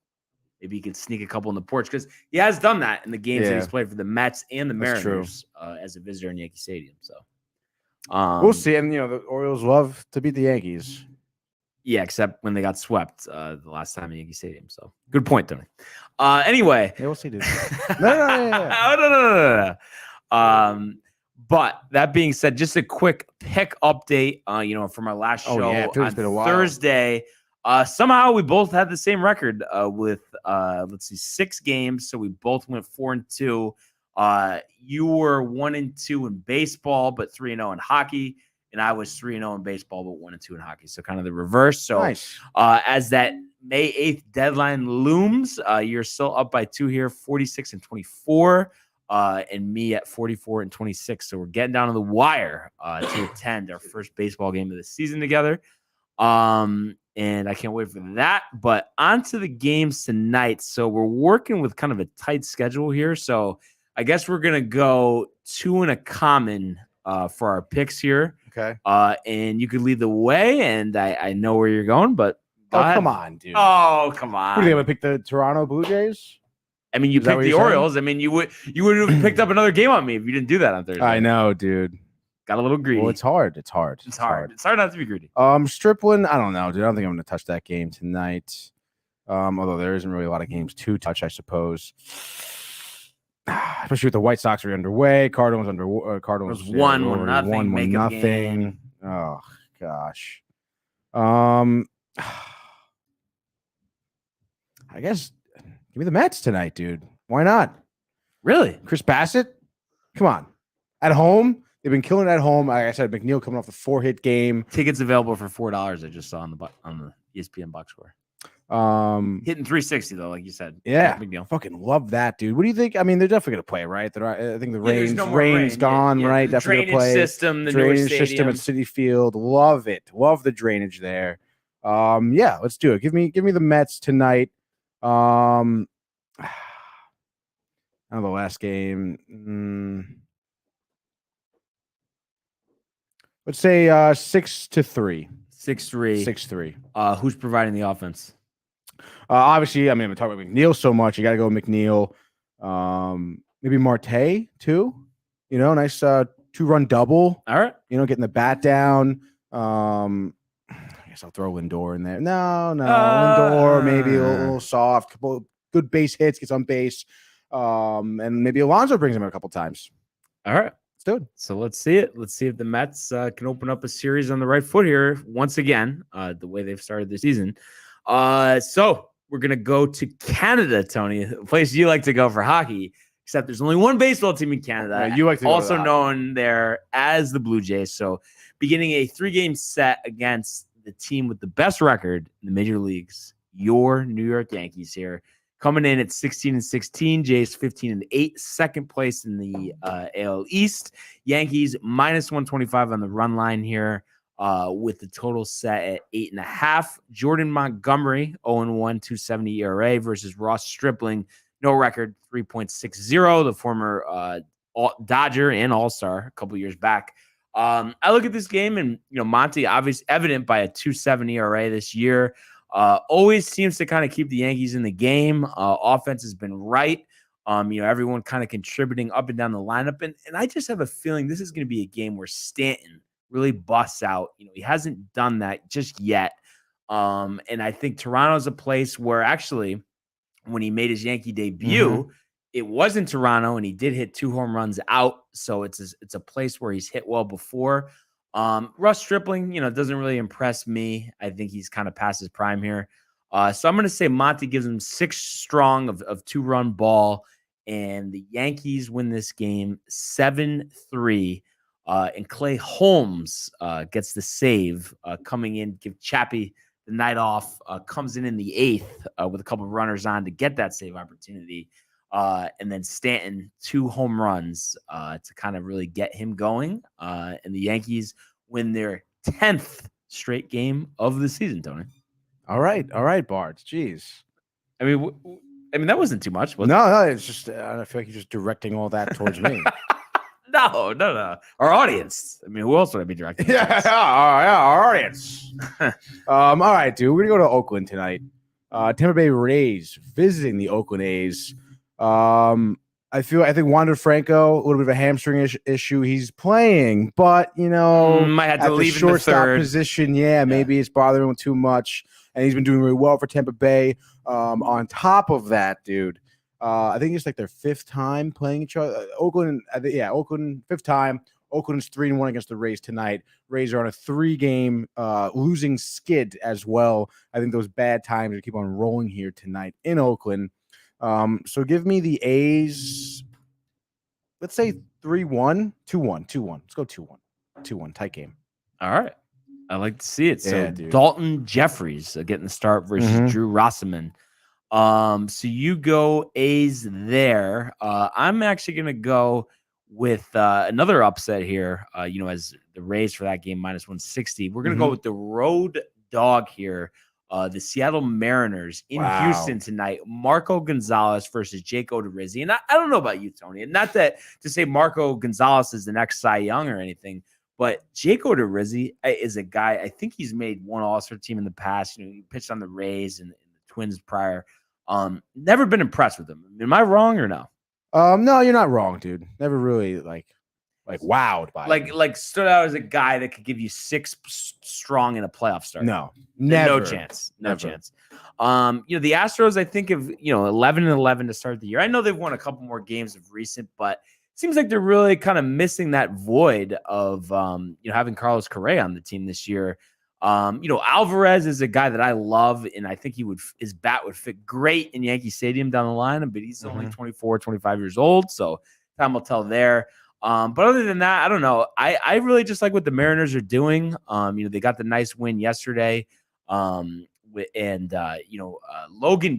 S1: Maybe he can sneak a couple in the porch because he has done that in the games that he's played for the Mets and the
S6: That's true.
S1: Mariners as a visitor in Yankee Stadium. So
S6: We'll see. And the Orioles love to beat the Yankees.
S1: Yeah, except when they got swept the last time in Yankee Stadium. So good point, Tony. Anyway.
S6: Yeah, we'll see, dude. No.
S1: No. But that being said, just a quick pick update, from our last show
S6: it's been a
S1: on
S6: while.
S1: Thursday. Somehow we both had the same record with 6 games. So we both went 4-2. You were 1-2 in baseball, but 3-0 in hockey. And I was 3-0 in baseball, but 1-2 in hockey. So kind of the reverse. So
S6: Nice.
S1: as that May 8th deadline looms, you're still up by 2 here, 46-24. And me at 44-26. So we're getting down to the wire to attend our first baseball game of the season together. And I can't wait for that. But on to the games tonight. So we're working with kind of a tight schedule here. So I guess we're going to go 2 and a common for our picks here.
S6: Okay.
S1: And you could lead the way. And I know where you're going, but go ahead.
S6: Come on, dude.
S1: Oh, come on.
S6: What are they gonna pick the Toronto Blue Jays?
S1: I mean, you
S6: Is that
S1: picked
S6: what
S1: the
S6: you're saying?
S1: Orioles. I mean, you would have picked up another game on me if you didn't do that on Thursday.
S6: I know, dude.
S1: Got a little greedy.
S6: Well, it's hard. It's hard.
S1: It's hard. It's hard not to be greedy.
S6: Stripling, I don't know, dude. I don't think I'm gonna touch that game tonight. Although there isn't really a lot of games to touch, I suppose. Especially with the White Sox are underway. Cardinals
S1: It was 1-0, make a
S6: nothing.
S1: game.
S6: Oh gosh. I guess give me the Mets tonight, dude. Why not?
S1: Really?
S6: Chris Bassett? Come on. At home, they've been killing it at home. Like I said, McNeil coming off the 4-hit game.
S1: Tickets available for $4. I just saw on the ESPN box score. Hitting 360 though, like you said.
S6: Yeah,
S1: Big deal.
S6: Fucking love that, dude. What do you think? I mean, they're definitely gonna play, right? I think the
S1: there's no more
S6: rain's
S1: rain.
S6: gone,
S1: Yeah.
S6: right?
S1: The
S6: Definitely gonna
S1: drainage
S6: play.
S1: system, the
S6: drainage
S1: newer
S6: system
S1: stadium.
S6: at Citi Field. Love it. Love the drainage there. Yeah, let's do it. Give me the Mets tonight. Now the last game. Let's say 6-3.
S1: 6-3.
S6: 6-3.
S1: Who's providing the offense?
S6: Obviously, I mean, I'm talking about McNeil so much. You got to go McNeil. Maybe Marte too. Nice 2-run double.
S1: All right.
S6: Getting the bat down. I guess I'll throw Lindor in there. No, Lindor maybe a little soft. Couple good base hits, gets on base. And maybe Alonso brings him a couple times.
S1: All right.
S6: Let's do it.
S1: So let's see it. Let's see if the Mets can open up a series on the right foot here once again, the way they've started the season. So we're going to go to Canada, Tony, a place you like to go for hockey, except there's only one baseball team in Canada.
S6: Yeah, you like to go to
S1: also
S6: that.
S1: known there as the Blue Jays. So beginning a 3-game set against the team with the best record in the major leagues, your New York Yankees here. Coming in at 16-16, Jays 15-8, second place in the AL East. Yankees -125 on the run line here, with the total set at 8.5. Jordan Montgomery 0-1, 2.70 ERA versus Ross Stripling, no record, 3.60. The former Dodger and All-Star a couple years back. I look at this game and Monty, obviously evident by a 2.7 ERA this year. Always seems to kind of keep the Yankees in the game. Offense has been right. Everyone kind of contributing up and down the lineup. And I just have a feeling this is going to be a game where Stanton really busts out. He hasn't done that just yet. And I think Toronto's a place where actually when he made his Yankee debut, it was in Toronto and he did hit 2 home runs out. So it's a place where he's hit well before. Russ Stripling, doesn't really impress me. I think he's kind of past his prime here. So I'm going to say Monty gives him 6 strong of 2-run ball, and the Yankees win this game 7-3. And Clay Holmes gets the save coming in, give Chappie the night off, comes in the 8th with a couple of runners on to get that save opportunity. And then Stanton 2 home runs to kind of really get him going. And the Yankees win their 10th straight game of the season, Tony.
S6: All right, Bart. Jeez.
S1: I mean, that wasn't too much. Was
S6: No, it's just I feel like you're just directing all that towards me.
S1: No. Our audience. I mean, who else would I be directing?
S6: Our audience. All right, dude. We're gonna go to Oakland tonight. Tampa Bay Rays visiting the Oakland A's. I think Wander Franco, a little bit of a hamstring issue. He's playing, but
S1: might have to
S6: at
S1: leave
S6: the
S1: in the
S6: shortstop
S1: third
S6: position. Yeah, maybe it's bothering him too much, and he's been doing really well for Tampa Bay. On top of that, dude, I think it's like their 5th time playing each other. Oakland, 5th time. Oakland's 3-1 against the Rays tonight. Rays are on a 3-game losing skid as well. I think those bad times will keep on rolling here tonight in Oakland. So give me the A's. Let's say 3-1, 2-1. Let's go 2-1, tight game.
S1: All right. I like to see it.
S6: Yeah,
S1: So
S6: dude.
S1: Dalton Jeffries getting the start versus Drew Rossman. So you go A's there. I'm actually going to go with another upset here, as the Rays for that game -160. We're going to go with the road dog here. The Seattle Mariners in Houston tonight. Marco Gonzalez versus Jake Odorizzi. And I don't know about you, Tony. And not that to say Marco Gonzalez is the next Cy Young or anything, but Jake Odorizzi is a guy, I think he's made one All-Star team in the past. He pitched on the Rays and the Twins prior. Never been impressed with him. Am I wrong or no?
S6: No, you're not wrong, dude. Never really like wowed by him.
S1: Like stood out as a guy that could give you 6 strong in a playoff start.
S6: No, never.
S1: No chance. The Astros, I think, of 11-11 to start the year. I know they've won a couple more games of recent, but it seems like they're really kind of missing that void of having Carlos Correa on the team this year. Alvarez is a guy that I love, and I think his bat would fit great in Yankee Stadium down the line, but he's only 24, 25 years old, so time will tell there. But other than that, I don't know. I really just like what the Mariners are doing. They got the nice win yesterday. Logan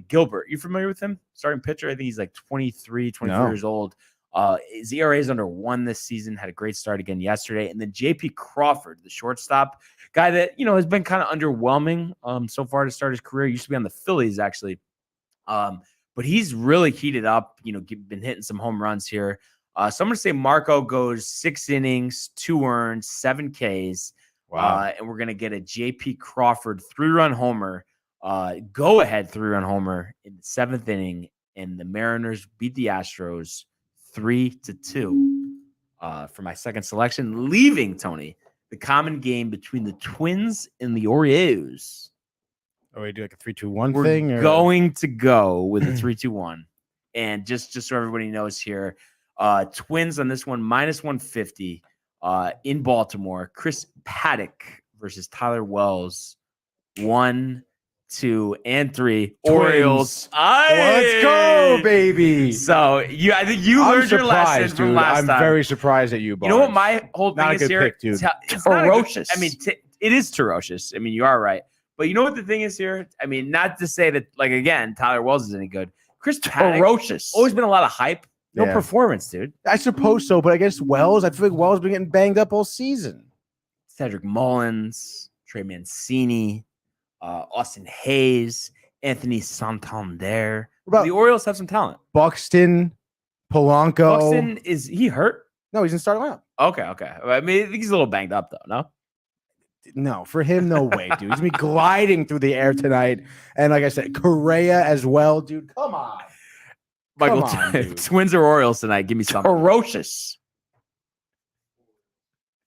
S1: Gilbert, you familiar with him? Starting pitcher. I think he's like 24 years old. His ERA is under 1 this season. Had a great start again yesterday. And then JP Crawford, the shortstop guy that, has been kind of underwhelming so far to start his career. Used to be on the Phillies, actually. But he's really heated up, been hitting some home runs here. So I'm going to say Marco goes 6 innings, 2 earned, 7 Ks. Wow. And we're going to get a JP Crawford 3-run homer, go-ahead 3-run homer in the 7th inning. And the Mariners beat the Astros 3-2 for my second selection, leaving, Tony, the common game between the Twins and the Orioles.
S6: Or we do like a 3-2-1
S1: We're
S6: thing? Or?
S1: Going to go with a 3-2-1. And just so everybody knows here, Twins on this one, -150 in Baltimore. Chris Paddock versus Tyler Wells. 1, 2, and 3. Orioles.
S6: Let's go, baby.
S1: So I think you learned your lesson from
S6: dude.
S1: last
S6: I'm
S1: time.
S6: very surprised at you, Barnes.
S1: You know what my whole thing
S6: Not a
S1: is
S6: good
S1: here?
S6: pick, dude.
S1: It's not a good-
S6: Ferocious.
S1: it is ferocious. I mean, you are right. But you know what the thing is here? I mean, not to say that, again, Tyler Wells is any good. Chris Paddock,
S6: ferocious.
S1: always been a lot of hype. No
S6: Yeah.
S1: performance, dude.
S6: I suppose so, but against Wells, I feel like Wells been getting banged up all season.
S1: Cedric Mullins, Trey Mancini, Austin Hayes, Anthony Santander.
S6: What about
S1: The Orioles have some talent.
S6: Buxton, Polanco.
S1: Buxton, is he hurt?
S6: No, he's in starting lineup.
S1: Okay. I mean, I think he's a little banged up, though, no?
S6: No, for him, no way, dude. He's gonna be gliding through the air tonight. And like I said, Correa as well, dude. Come on.
S1: Michael,
S6: Come on, dude.
S1: Twins or Orioles tonight? Give me something.
S6: Ferocious.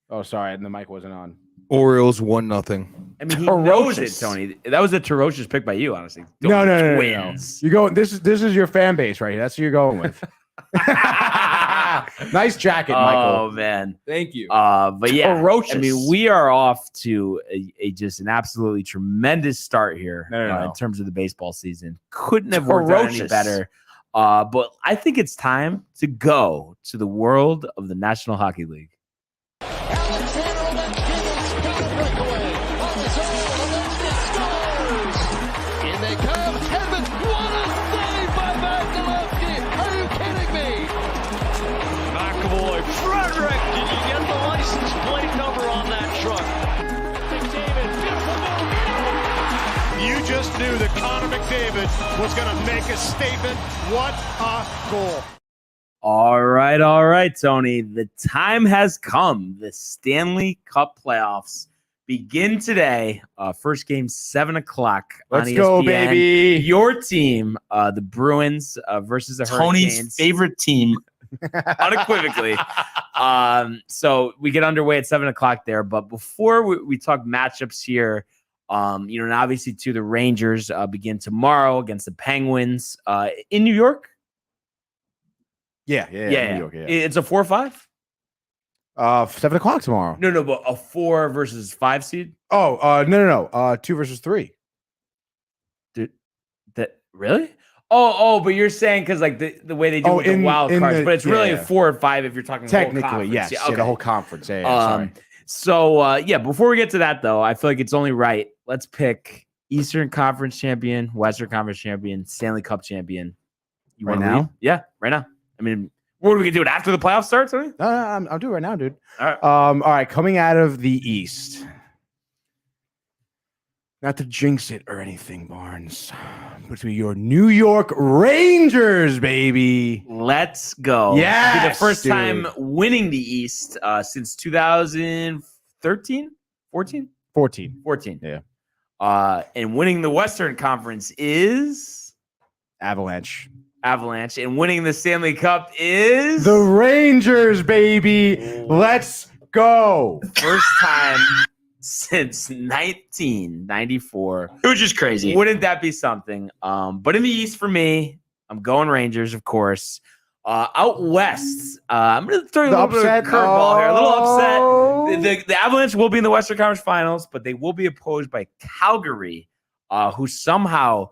S6: Oh, sorry, and the mic wasn't on.
S3: Orioles 1-0.
S1: I mean, he knows it, Tony. That was a ferocious pick by you, honestly.
S6: No.
S1: Twins.
S6: You go. This is your fan base, right? That's who you're going with. Nice jacket, Michael.
S1: Oh man,
S3: Thank you.
S1: but yeah,
S3: Ferocious.
S1: I mean, we are off to a just an absolutely tremendous start here
S6: No.
S1: in terms of the baseball season. Couldn't have worked out any better. But I think it's time to go to the world of the National Hockey League.
S7: In they come. Heaven, what a save by Vasilevsky. Are you kidding me?
S5: McAvoy, Frederick, did you get the license plate number on that truck? McDavid, beautiful move. You just knew that Connor McDavid was going to make a statement. What a goal.
S1: All right, Tony. The time has come. The Stanley Cup Playoffs begin today. First game, 7:00 on
S6: Let's
S1: ESPN.
S6: go, baby.
S1: Your team, the Bruins versus the
S8: Tony's
S1: Hurricanes.
S8: favorite team.
S1: Unequivocally. So we get underway at 7:00 there. But before we talk matchups here, and obviously too, the Rangers begin tomorrow against the Penguins in New York.
S6: Yeah. New York, yeah.
S1: It's a 4-5.
S6: 7:00 tomorrow.
S1: No, but a 4 versus 5 seed.
S6: Oh, no. 2 versus 3.
S1: Dude, that really? Oh, but you're saying because like the way they do with the wild cards, but it's really a 4 or 5 if you're talking
S6: Technically,
S1: the whole
S6: yes.
S1: Yeah,
S6: Yeah,
S1: okay.
S6: the whole conference. Yeah, sorry.
S1: So before we get to that though, I feel like it's only right. Let's pick Eastern Conference champion, Western Conference champion, Stanley Cup champion. You
S6: Right
S1: wanna
S6: now?
S1: lead? Yeah, right now. I mean, what are we gonna do it after the playoffs start, Tony?
S6: No, I'll do it right now, dude.
S1: All right.
S6: All right, coming out of the East. Not to jinx it or anything, Barnes, but to be your New York Rangers, baby.
S1: Let's go.
S6: Yes,
S1: It'll be the first
S6: dude.
S1: time winning the East since 2013, 14?
S6: 14.
S1: Yeah. And winning the Western Conference is
S6: Avalanche.
S1: Avalanche, and winning the Stanley Cup is
S6: The Rangers, baby. Let's go.
S1: first time since 1994.
S8: Which is crazy.
S1: Wouldn't that be something? But in the East for me, I'm going Rangers, of course. Out West, I'm going to throw you a little bit of a curveball here. A little upset. The Avalanche will be in the Western Conference Finals, but they will be opposed by Calgary, who somehow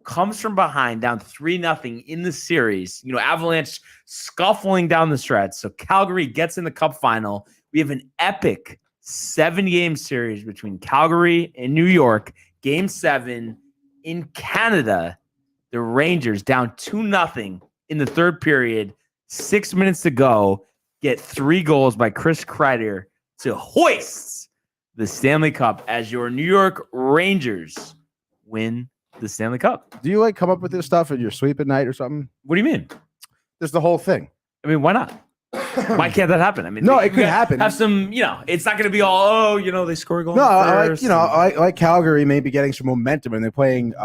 S1: comes from behind, down 3-0 in the series. Avalanche scuffling down the stretch. So Calgary gets in the Cup final. We have an epic 7-game series between Calgary and New York. Game 7 in Canada. The Rangers down 2-0 in the third period. 6 minutes to go. Get 3 goals by Chris Kreider to hoist the Stanley Cup as your New York Rangers win the Stanley Cup.
S6: Do you come up with this stuff in your sleep at night or something?
S1: What do you mean?
S6: There's the whole thing.
S1: I mean, why not? Why can't that happen? I mean,
S6: No, it could happen.
S1: Have some, it's not going to be all, they score a goal.
S6: No, I
S1: first
S6: like Calgary maybe getting some momentum, and they're playing. Who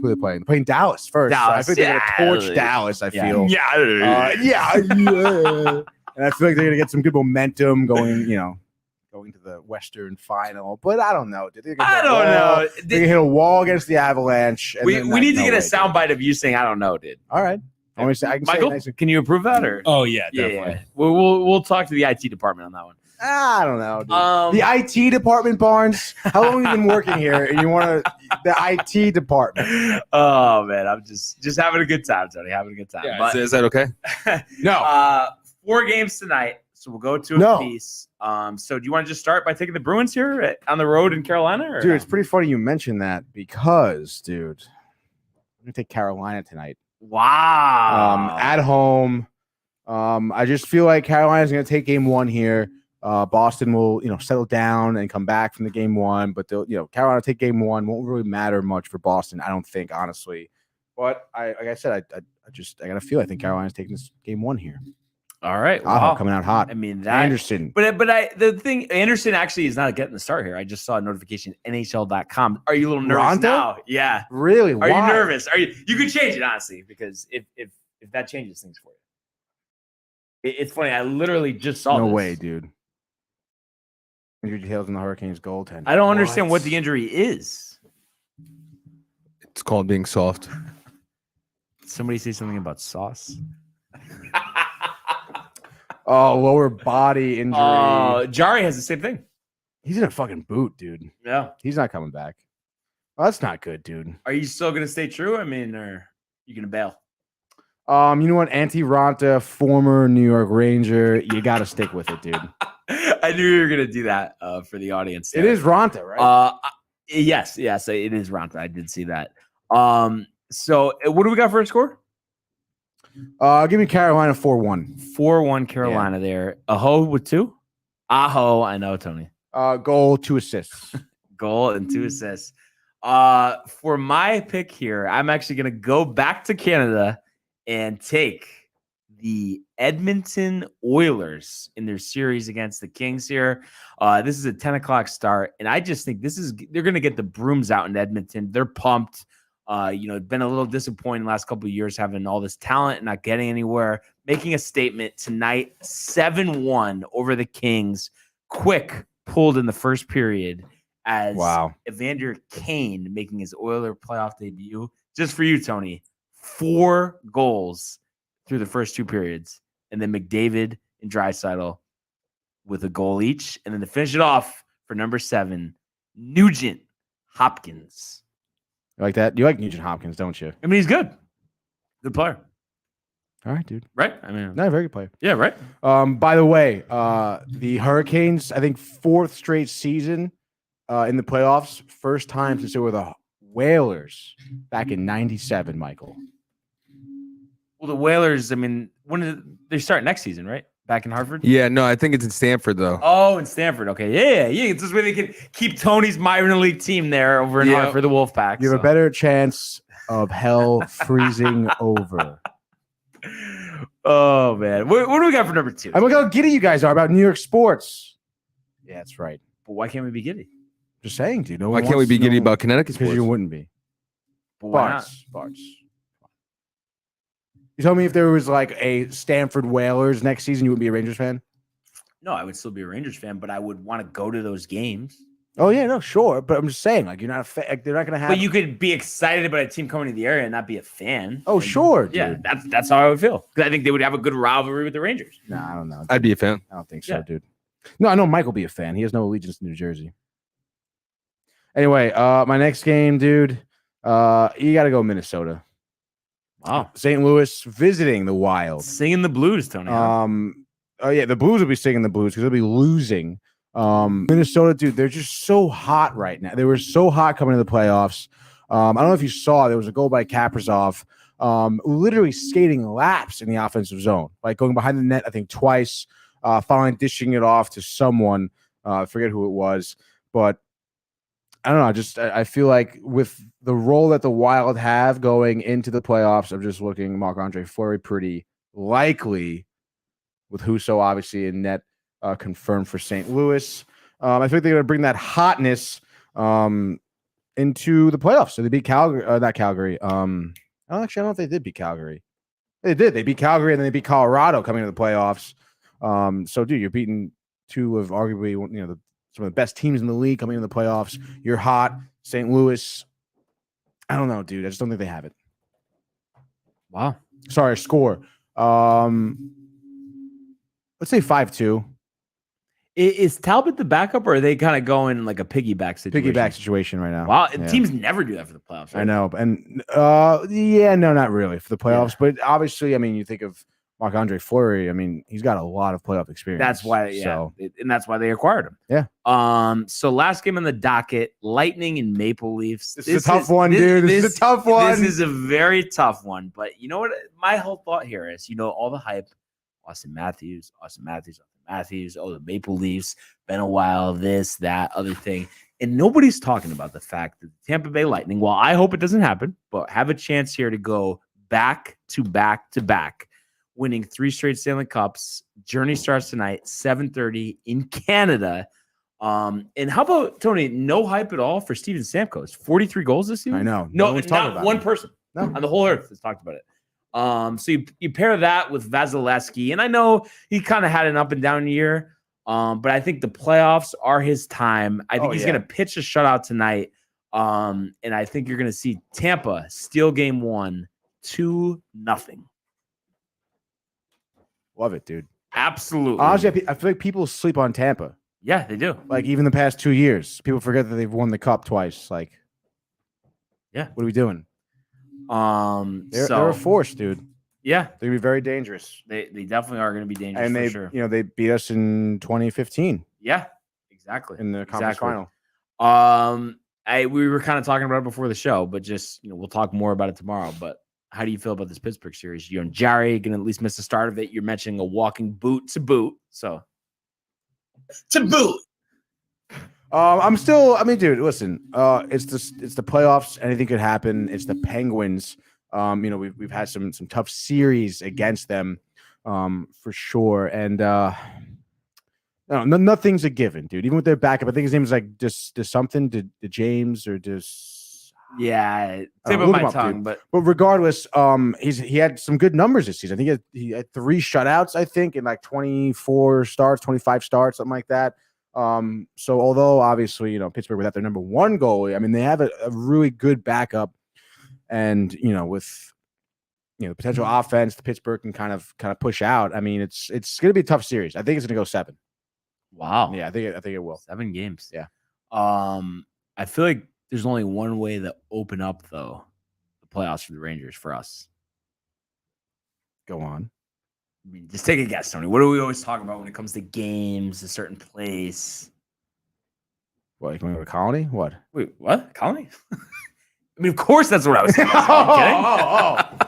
S6: are they playing? They're playing Dallas first.
S1: Dallas,
S6: so I think they're going to torch Dallas. I feel. Yeah. And I feel like they're going to get some good momentum going. Going to the Western Final, but I don't know.
S1: I don't know.
S6: They can hit a wall against the Avalanche. And
S1: We need to get a soundbite of you saying, "I don't know, dude."
S6: All right. I can
S1: Michael,
S6: say it nice and-
S1: can you approve that? Or
S8: Oh yeah, definitely.
S1: yeah. We'll talk to the IT department on that one.
S6: I don't know. Dude.
S1: The
S6: The IT department, Barnes. How long have you been working here? And you want the IT department?
S1: Oh man, I'm just having a good time, Tony. Having a good time.
S3: Yeah,
S1: But
S3: is that okay?
S6: No.
S1: 4 games tonight, so we'll go to
S6: No.
S1: a piece. So do you want to just start by taking the Bruins here on the road in Carolina? Or
S6: Dude, it's pretty funny you mentioned that because, dude, I'm gonna take Carolina tonight.
S1: Wow.
S6: At home. I just feel like Carolina's gonna take game 1 here. Boston will, settle down and come back from the game 1, but they'll, Carolina take game 1. Won't really matter much for Boston, I don't think, honestly. But like I said, I got a feel. I think Carolina's taking this game 1 here.
S1: All right.
S6: Wow, coming out hot.
S1: I mean, that
S6: Anderson.
S1: But the thing, Anderson actually is not getting the start here. I just saw a notification, NHL.com. Are you a little nervous
S6: Rondo?
S1: now? Yeah.
S6: Really?
S1: Are you nervous? You could change it, honestly, because if that changes things for you. It's funny. I literally just saw
S6: No
S1: this.
S6: way, dude. Injury details in the Hurricanes goaltender.
S1: I don't understand what the injury is.
S3: It's called being soft.
S1: Somebody say something about sauce.
S6: Oh, lower body injury.
S1: Jari has the same thing.
S6: He's in a fucking boot, dude.
S1: Yeah.
S6: He's not coming back. Oh, that's not good, dude.
S1: Are you still gonna stay true? I mean, or you gonna bail?
S6: You know what? Antti Ranta, former New York Ranger. You got to stick with it, dude.
S1: I knew you were gonna do that for the audience.
S6: It is Ranta, right?
S1: Yes, it is Ranta. I did see that. So what do we got for a score?
S6: Give me Carolina 4-1.
S1: 4-1 Carolina there. Aho with 2. Aho, I know, Tony.
S6: Goal, 2 assists.
S1: Goal and 2 assists. For my pick here, I'm actually going to go back to Canada and take the Edmonton Oilers in their series against the Kings here. This is a 10 o'clock start, and I just think they're going to get the brooms out in Edmonton. They're pumped. It's been a little disappointing the last couple of years having all this talent and not getting anywhere. Making a statement tonight, 7-1 over the Kings. Quick pulled in the first period as Evander Kane making his Oiler playoff debut. Just for you, Tony, 4 goals through the first 2 periods. And then McDavid and Draisaitl with a goal each. And then to finish it off for number 7, Nugent Hopkins.
S6: You like that? You like Nugent Hopkins, don't you?
S1: I mean, he's good. Good player.
S6: All right, dude.
S1: Right? I mean,
S6: not a very good player.
S1: Yeah, right.
S6: By the way, the Hurricanes, I think 4th straight season in the playoffs. First time since they were the Whalers back in '97, Michael.
S1: Well, the Whalers, I mean, when did they start next season, right? Back in Hartford?
S3: Yeah, no, I think it's in Stanford, though.
S1: Oh, in Stanford. Okay. Yeah. It's this way they can keep Tony's minor league team there over in Hartford, the Wolfpack.
S6: You have a better chance of hell freezing over.
S1: Oh, man. What do we got for number 2?
S6: I'm like how giddy you guys are about New York sports. Yeah, that's right.
S1: But why can't we be giddy?
S6: Just saying, dude.
S3: Why can't we be giddy about Connecticut sports?
S6: Because you wouldn't be.
S1: But
S6: Barts. You told me if there was like a Stanford Whalers next season, you wouldn't be a Rangers fan?
S1: No, I would still be a Rangers fan, but I would want to go to those games.
S6: Oh, yeah, no, sure. But I'm just saying, like, you're not a fan. Like, they're not going to have.
S1: But you could be excited about a team coming to the area and not be a fan.
S6: Oh, sure. Dude.
S1: Yeah, that's how I would feel. Because I think they would have a good rivalry with the Rangers.
S6: No, I don't know.
S3: I'd be a fan.
S6: I don't think so, dude. No, I know Mike will be a fan. He has no allegiance to New Jersey. Anyway, my next game, dude, you got to go Minnesota.
S1: Wow.
S6: St. Louis visiting the Wild.
S1: Singing the blues, Tony.
S6: Oh, yeah, the Blues will be singing the blues because they'll be losing. Minnesota, dude, they're just so hot right now. They were so hot coming into the playoffs. I don't know if you saw, there was a goal by Kaprizov, literally skating laps in the offensive zone, like going behind the net, I think twice, finally dishing it off to someone. I forget who it was, but I don't know. I feel like with the role that the Wild have going into the playoffs, I'm just looking Marc-Andre Fleury pretty likely, with Husso obviously in net confirmed for St. Louis. I think they're going to bring that hotness into the playoffs. So they beat Calgary, not Calgary. I don't know if they did beat Calgary. They did. They beat Calgary and then they beat Colorado coming into the playoffs. So, dude, you're beating 2 of arguably some of the best teams in the league coming into the playoffs. You're hot. St. Louis. I don't know, dude. I just don't think they have it.
S1: Wow.
S6: Sorry, score. Let's say 5-2.
S1: Is Talbot the backup, or are they kind of going like a piggyback situation?
S6: Right now.
S1: Wow, and teams never do that for the playoffs. Right?
S6: I know, and no, not really for the playoffs. But obviously, I mean, you think of Marc-Andre Fleury. I mean, he's got a lot of playoff experience.
S1: That's why, and that's why they acquired him.
S6: Yeah.
S1: So last game on the docket: Lightning and Maple Leafs.
S6: This is a tough one, dude. This is a tough one.
S1: This is a very tough one. But you know what? My whole thought here is, all the hype. Austin Matthews. Oh, the Maple Leafs. Been a while, this, that, other thing. And nobody's talking about the fact that the Tampa Bay Lightning, well, I hope it doesn't happen, but have a chance here to go back to back to back, winning 3 straight Stanley Cups. Journey starts tonight, 7:30 in Canada. And how about, Tony, no hype at all for Steven Stamkos? 43 goals this season?
S6: I know.
S1: No, not one person on the whole earth has talked about it. So you pair that with Vasilevsky, and I know he kind of had an up and down year, But I think the playoffs are his time. I think
S6: Oh,
S1: he's
S6: yeah.
S1: going to pitch a shutout tonight. And I think you're going to see Tampa steal game 1, 2-0.
S6: Love it, dude.
S1: Absolutely.
S6: Honestly, I feel like people sleep on Tampa.
S1: Yeah, they do.
S6: Like even the past 2 years, people forget that they've won the cup twice. Like,
S1: Yeah.
S6: what are we doing? They're a force, dude.
S1: Yeah,
S6: They're gonna be very dangerous.
S1: they definitely are going to be dangerous
S6: And
S1: for
S6: they,
S1: sure.
S6: they beat us in 2015
S1: Yeah, exactly.
S6: in the conference
S1: Exactly.
S6: final.
S1: We were kind of talking about it before the show, but just we'll talk more about it tomorrow. But how do you feel about this Pittsburgh series? You and Jerry going to at least miss the start of it. You're mentioning a walking boot to boot. So to boot.
S6: Dude, listen. It's the playoffs. Anything could happen. It's the Penguins. We've had some tough series against them, for sure. And nothing's a given, dude. Even with their backup, I think his name is like just something to James or just
S1: Yeah, tip of
S6: look
S1: my
S6: him up,
S1: tongue,
S6: dude.
S1: but
S6: But regardless, he had some good numbers this season. I think he had 3 shutouts, I think, in like 24 starts, 25 starts, something like that. So although obviously, Pittsburgh without their number 1 goalie, I mean, they have a really good backup, and with the potential offense, the Pittsburgh can kind of push out. I mean, it's going to be a tough series. I think it's going to go 7.
S1: wow.
S6: Yeah, I think it will.
S1: 7 games.
S6: Yeah.
S1: I feel like there's only one way to open up though the playoffs for the Rangers for us.
S6: Go on.
S1: I mean, just take a guess, Tony. What do we always talk about when it comes to games, a certain place?
S6: What, you going to go to Colony? What?
S1: Wait, what? Colony? I mean, of course that's what I was thinking. Are you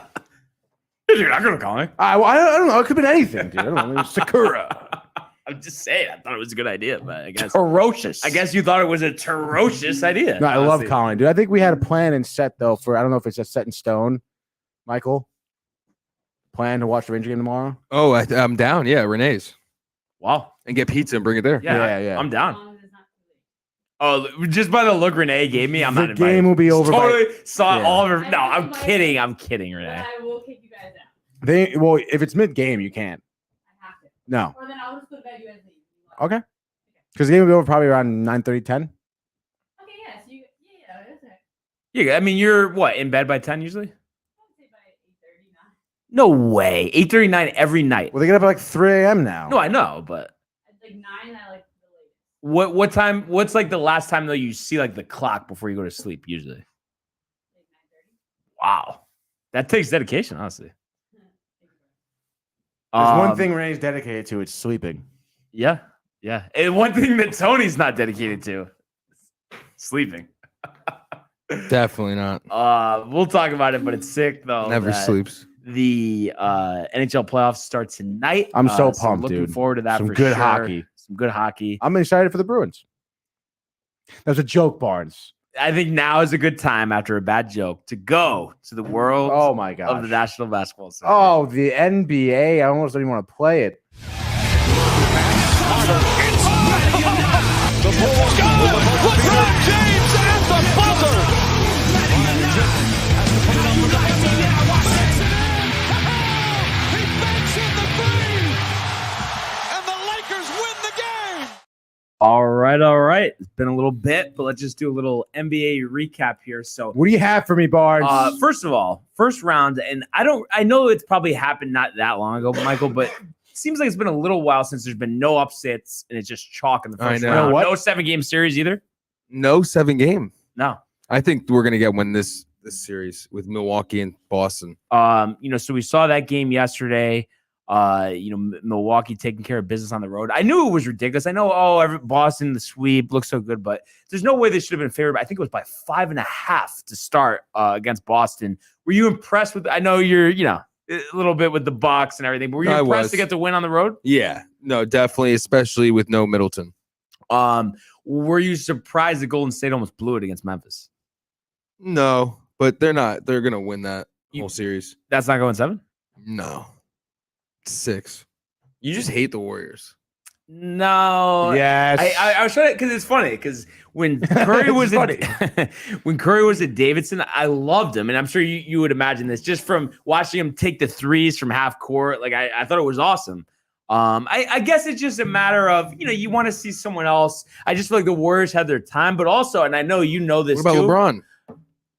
S1: kidding? You're not going to Colony.
S6: I don't know. It could have been anything, dude. I don't know. Maybe Sakura.
S1: I'm just saying. I thought it was a good idea, but I guess
S6: Ferocious.
S1: I guess you thought it was a ferocious idea.
S6: No, I love
S1: honestly.
S6: Colony, dude. I think we had a plan and set though for I don't know if it's set in stone. Michael, plan to watch the Ranger game tomorrow.
S3: Oh, I'm down. Yeah, Renee's.
S1: Wow.
S3: And get pizza and bring it there.
S6: Yeah.
S1: I'm down. Oh, just by the look Renee gave me, I'm
S6: The
S1: not invited.
S6: game will be over by-
S1: Totally saw
S6: Yeah.
S1: all of her. No,
S8: I
S1: I'm
S8: think
S1: kidding.
S8: I-
S1: I'm kidding, Renee.
S8: I will kick you guys out.
S6: Well, if it's mid game, you can't.
S8: I have to.
S6: No.
S8: Or then I'll just go to bed. You guys leave.
S6: Okay. Because the game will be over probably around 9:30, 10.
S8: Okay. Yes. Yeah. That's it.
S1: Yeah, I mean, you're what in bed by 10 usually?
S8: I would say by 8:30.
S1: No way. 8:39 every night.
S6: Well, they get up at like 3 a.m. now.
S1: No, I know, but
S8: At like 9, I like the latest.
S1: what time? What's like the last time though you see like the clock before you go to sleep? Usually.
S8: Like 9:30.
S1: Wow, that takes dedication, honestly.
S6: There's one thing Renee's dedicated to. It's sleeping.
S1: Yeah. And one thing that Tony's not dedicated to, sleeping.
S3: Definitely not.
S1: We'll talk about it, but it's sick though.
S3: Never
S1: that
S3: sleeps.
S1: The NHL playoffs start tonight.
S6: I'm so pumped,
S1: looking
S6: dude.
S1: forward to that.
S6: Some
S1: for
S6: good
S1: sure.
S6: hockey.
S1: Some good hockey.
S6: I'm excited for the Bruins. That was a joke, Barnes.
S1: I think now is a good time after a bad joke to go to the world
S6: Oh my
S1: of
S6: god.
S1: the National Basketball Association.
S6: Oh, the NBA. I almost don't even want to play it.
S4: The Bulls go! LeBron James at the buzzer! He banks in the three! And the Lakers win the game!
S1: All right. It's been a little bit, but let's just do a little NBA recap here. So
S6: What do you have for me, Barnes?
S1: first of all, first round, and I know it's probably happened not that long ago, Michael, but it seems like it's been a little while since there's been no upsets and it's just chalk in the
S3: I
S1: first
S3: know.
S1: round.
S6: What?
S1: No 7-game series either.
S3: No 7-game.
S1: No.
S3: I think we're gonna get one this series with Milwaukee and Boston.
S1: So we saw that game yesterday. Milwaukee taking care of business on the road. I knew it was ridiculous. I know, Boston, the sweep looks so good, but there's no way they should have been favored. I think it was by 5.5 to start against Boston. Were you impressed with? I know you're, a little bit with the Bucks and everything, but were you
S3: I
S1: impressed
S3: was.
S1: to get the win on the road?
S3: Yeah, no, definitely, especially with no Middleton.
S1: Were you surprised that Golden State almost blew it against Memphis?
S3: No, but they're not. They're gonna win that
S1: You-
S3: whole series.
S1: That's not going 7?
S3: No, 6. You just hate the Warriors.
S1: No.
S6: yes.
S1: I was trying to, because it's funny because when Curry was when Curry was at Davidson, I loved him, and I'm sure you would imagine this just from watching him take the threes from half court. Like I thought it was awesome. I guess it's just a matter of, you want to see someone else. I just feel like the Warriors had their time, but also, and I know you know this
S3: What about
S1: too.
S3: LeBron?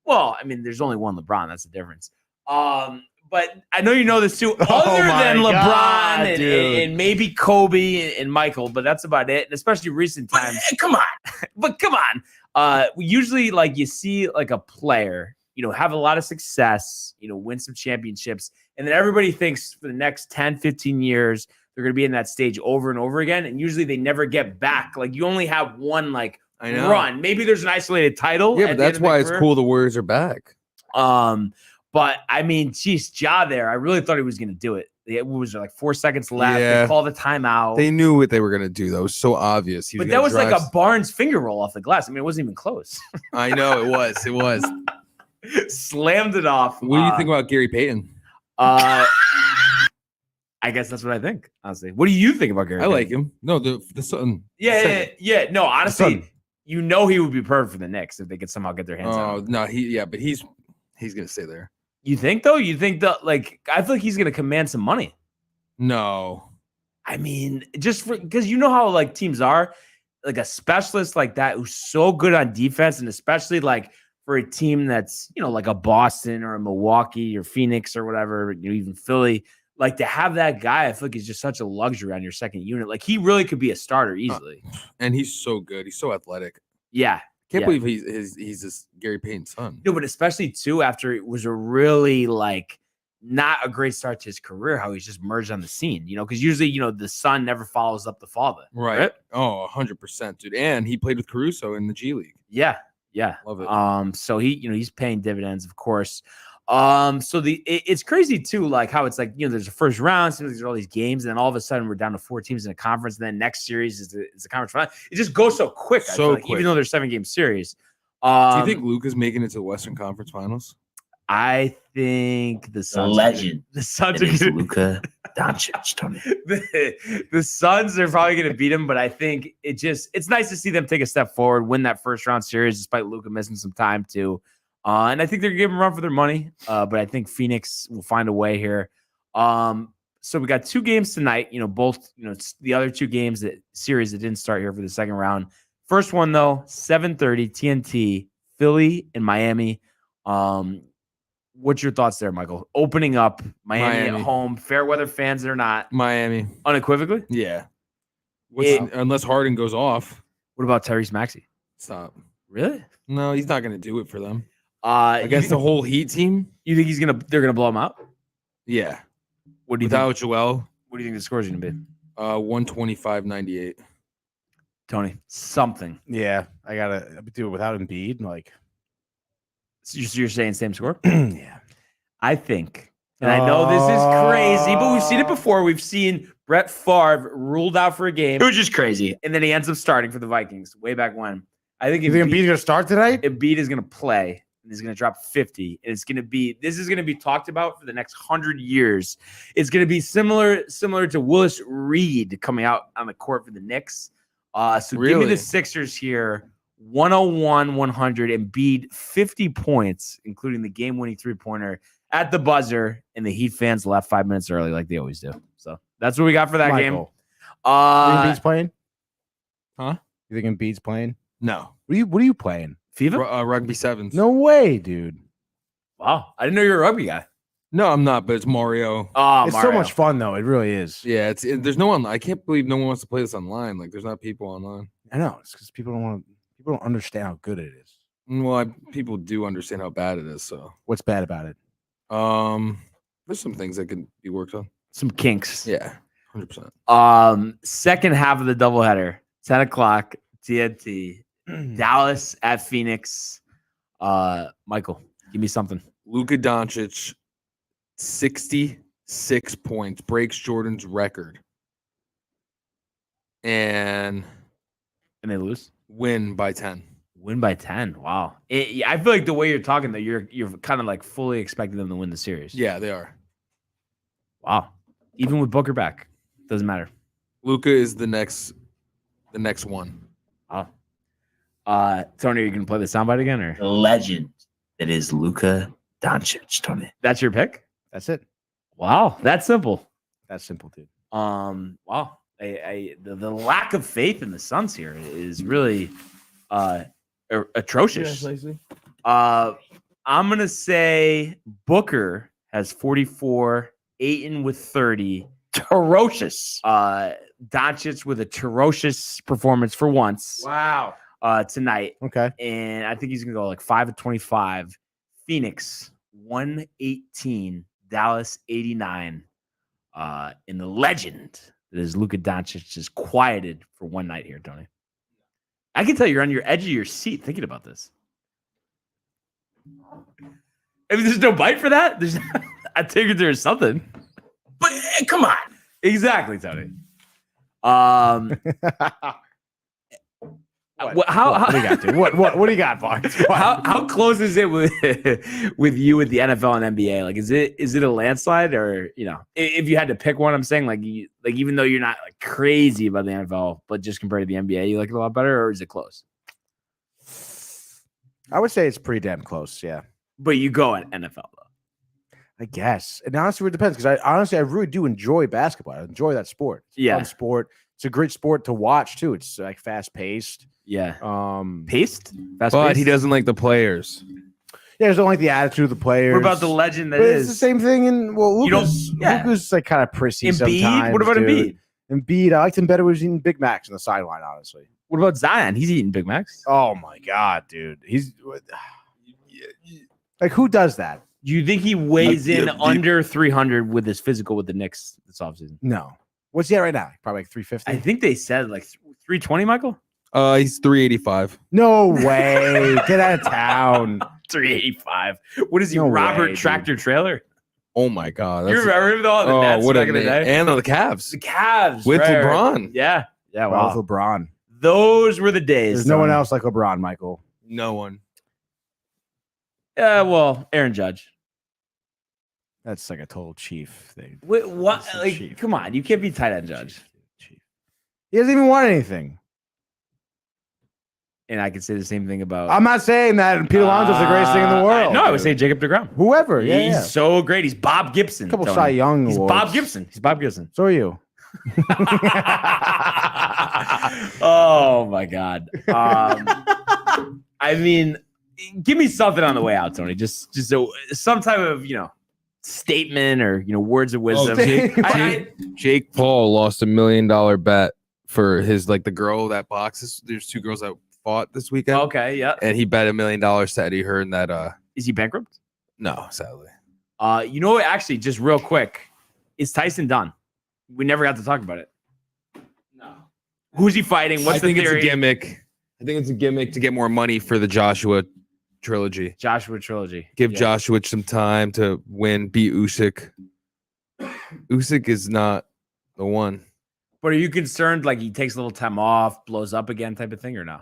S1: Well, I mean, there's only one LeBron. That's the difference. But I know you know this too.
S6: Oh
S1: Other than
S6: my
S1: LeBron
S6: God,
S1: and maybe Kobe and Michael, but that's about it. And especially recent times. Come on. Usually, like, you see like a player, have a lot of success, win some championships, and then everybody thinks for the next 10, 15 years they're going to be in that stage over and over again. And usually they never get back. Like, you only have one run. Maybe there's an isolated title.
S3: Yeah, but that's why it's cool the Warriors are back.
S1: But I mean, geez, Ja there. I really thought he was going to do it. It was like 4 seconds left.
S3: Yeah.
S1: They called the timeout.
S3: They knew what they were going to do. That was so obvious.
S1: But that was like a Barnes finger roll off the glass. I mean, it wasn't even close.
S3: I know it was. It was.
S1: Slammed it off.
S3: What do you think about Gary Payton?
S1: I guess that's what I think, honestly. What do you think about Gary
S3: I
S1: Payton?
S3: like him. No, the son.
S1: Yeah. No, honestly,
S6: Son.
S1: he would be perfect for the Knicks if they could somehow get their hands on him.
S3: No, but he's going to stay there.
S1: You think, though? You think that, I feel like he's going to command some money.
S3: No.
S1: I mean, just because how teams are, like a specialist like that who's so good on defense, and especially for a team that's like a Boston or a Milwaukee or Phoenix or whatever, even Philly, to have that guy, I feel like is just such a luxury on your second unit. Like, he really could be a starter easily.
S3: And he's so good. He's so athletic.
S1: Yeah.
S3: Can't believe he's this Gary Payton's son.
S1: No, but especially too after it was a really not a great start to his career, how he's just merged on the scene, because usually, the son never follows up the father.
S3: Right. Oh, 100%, dude. And he played with Caruso in the G League.
S1: Yeah.
S3: Love it.
S1: So he's paying dividends, of course. So it's crazy too, how it's there's a first round, so there's all these games, and then all of a sudden we're down to 4 teams in a conference, and then next series is the conference final. It just goes so quick. I feel like, even though there's 7-game series.
S3: Do you think Luka's making it to the Western Conference Finals?
S1: I think the Suns.
S9: Legend.
S1: The Suns are
S9: Luka Doncic, Tony.
S1: The Suns are probably going to beat him, but I think it's nice to see them take a step forward, win that first round series, despite Luka missing some time too. And I think they're giving a run for their money, but I think Phoenix will find a way here. So we got 2 games tonight. Both. It's the other 2 games series that didn't start here for the second round. First one though, 7:30 TNT, Philly and Miami. What's your thoughts there, Michael? Opening up Miami at home, fair weather fans or not?
S3: Miami,
S1: unequivocally.
S3: Yeah. Unless Harden goes off.
S1: What about Tyrese Maxey?
S3: Stop.
S1: Really?
S3: No, he's not going to do it for them.
S1: Against
S3: the whole Heat team?
S1: You think they're gonna blow him out?
S3: Yeah.
S1: What do you
S3: Without
S1: think?
S3: Joel?
S1: What do you think the score is gonna be?
S3: 125-98.
S1: Tony, something.
S6: Yeah, I gotta do it without Embiid.
S1: So you're saying same score?
S6: Yeah,
S1: I think, and I know this is crazy, but we've seen it before. We've seen Brett Favre ruled out for a game.
S9: It was just crazy.
S1: And then he ends up starting for the Vikings way back when. I think
S6: you think Embiid's gonna start tonight?
S1: Embiid is gonna play. And he's going to drop 50. And this is going to be talked about for the next 100 years. It's going to be similar to Willis Reed coming out on the court for the Knicks. So give me the Sixers here, 101-100, Embiid 50 points, including the game-winning three-pointer at the buzzer, and the Heat fans left 5 minutes early like they always do. So that's what we got for that game.
S6: You think Embiid's playing?
S3: Huh?
S6: You think Embiid's playing?
S3: No.
S6: What are you playing?
S1: FIFA?
S3: Rugby sevens.
S6: No way, dude.
S1: Wow. I didn't know you were a rugby guy.
S3: No, I'm not, but it's Mario.
S1: Oh,
S6: it's so much fun, though. It really is.
S3: Yeah, there's no one. I can't believe no one wants to play this online. There's not people online.
S6: I know. It's because people don't understand how good it is.
S3: Well, people do understand how bad it is. So
S6: what's bad about it?
S3: There's some things that can be worked on.
S1: Some kinks.
S3: Yeah, 100%.
S1: Second half of the doubleheader, 10 o'clock, TNT. Dallas at Phoenix. Michael, give me something.
S3: Luka Doncic, 66 points, breaks Jordan's record. And
S1: they lose?
S3: Win by 10.
S1: Win by 10. Wow. I feel like the way you're talking, though, you're kind of fully expecting them to win the series.
S3: Yeah, they are.
S1: Wow. Even with Booker back, doesn't matter.
S3: Luka is the next one.
S1: Wow. Tony, are you gonna play the soundbite again, or
S9: the legend that is Luka Doncic? Tony,
S1: that's your pick.
S6: That's it.
S1: Wow, that's simple.
S6: That's simple, dude.
S1: Wow. The lack of faith in the Suns here is really atrocious. I'm gonna say Booker has 44, Ayton with 30.
S6: Ferocious.
S1: Doncic with a ferocious performance for once.
S6: Wow.
S1: Tonight.
S6: Okay.
S1: And I think he's gonna go like 5 of 25. Phoenix 118, Dallas 89. In the legend that is Luka Doncic just quieted for one night here, Tony. I can tell you're on your edge of your seat thinking about this. I mean, there's no bite for that. I figured there's something, but come on. Exactly, Tony.
S6: What do you got, dude? What do you got, Fox?
S1: How close is it with you with the NFL and NBA? Like, is it a landslide, or if you had to pick one? I'm saying like even though you're not like crazy about the NFL, but just compared to the NBA, you like it a lot better, or is it close?
S6: I would say it's pretty damn close, yeah.
S1: But you go at NFL though,
S6: I guess. And honestly, it depends because I really do enjoy basketball. I enjoy that sport. It's a fun sport. It's a great sport to watch too. It's like fast paced.
S1: Yeah.
S6: Paced?
S3: But he doesn't like the players.
S6: Yeah, there's don't like the attitude of the players.
S1: What about the legend that
S6: but
S1: is?
S6: It's the same thing in Luka's like kind of prissy
S1: Embiid?
S6: sometimes.
S1: What about
S6: dude. Embiid? I liked him better when he was eating Big Macs on the sideline, honestly.
S1: What about Zion? He's eating Big Macs.
S6: Oh my God, dude. He's like, who does that?
S1: Do you think he weighs in under 300 with his physical with the Knicks this offseason?
S6: No. What's he at right now? Probably like 350.
S1: I think they said like 320, Michael.
S3: He's 385.
S6: No way. Get out of town.
S1: 385. What is he,
S6: No
S1: Robert
S6: way,
S1: Tractor Trailer?
S3: Oh my God.
S1: You remember him though? The Nets
S3: what
S1: back
S3: a
S1: in the
S3: name.
S1: day?
S3: And the Cavs.
S1: The Cavs.
S3: With
S1: right.
S3: LeBron.
S1: Yeah. Yeah.
S6: Wow.
S1: Wow.
S6: With LeBron.
S1: Those were the days.
S6: There's no one else like LeBron, Michael.
S3: No one.
S1: Well, Aaron Judge.
S6: That's like a total chief thing.
S1: Wait, what?
S6: That's a
S1: Like,
S6: chief.
S1: come on. You can't be tight end Judge.
S6: Chief. He doesn't even want anything.
S1: And I could say the same thing about.
S6: I'm not saying that Pete Alonso's the greatest thing in the world.
S1: No, I would say Jacob DeGrom.
S6: Whoever. Yeah,
S1: He's
S6: yeah.
S1: so great. He's Bob Gibson.
S6: A couple
S1: Tony.
S6: Cy Young
S1: He's
S6: awards.
S1: Bob Gibson. He's Bob Gibson.
S6: So are you.
S1: Oh my God. I mean, give me something on the way out, Tony. Just some type of statement or words of wisdom.
S3: Jake Paul lost $1 million bet for his the girl that boxes. There's two girls that fought this weekend.
S1: Okay, yeah.
S3: And he bet $1 million to Eddie Hearn that
S1: Is he bankrupt?
S3: no, sadly.
S1: Actually, just real quick, is Tyson done? We never got to talk about it. No. Who's he fighting? What's
S3: I think
S1: the theory?
S3: it's a gimmick. I think it's a gimmick to get more money for the Joshua trilogy.
S1: Joshua trilogy.
S3: Give
S1: Yeah.
S3: Joshua some time to beat Usyk. Usyk is not the one.
S1: But are you concerned he takes a little time off, blows up again type of thing or no?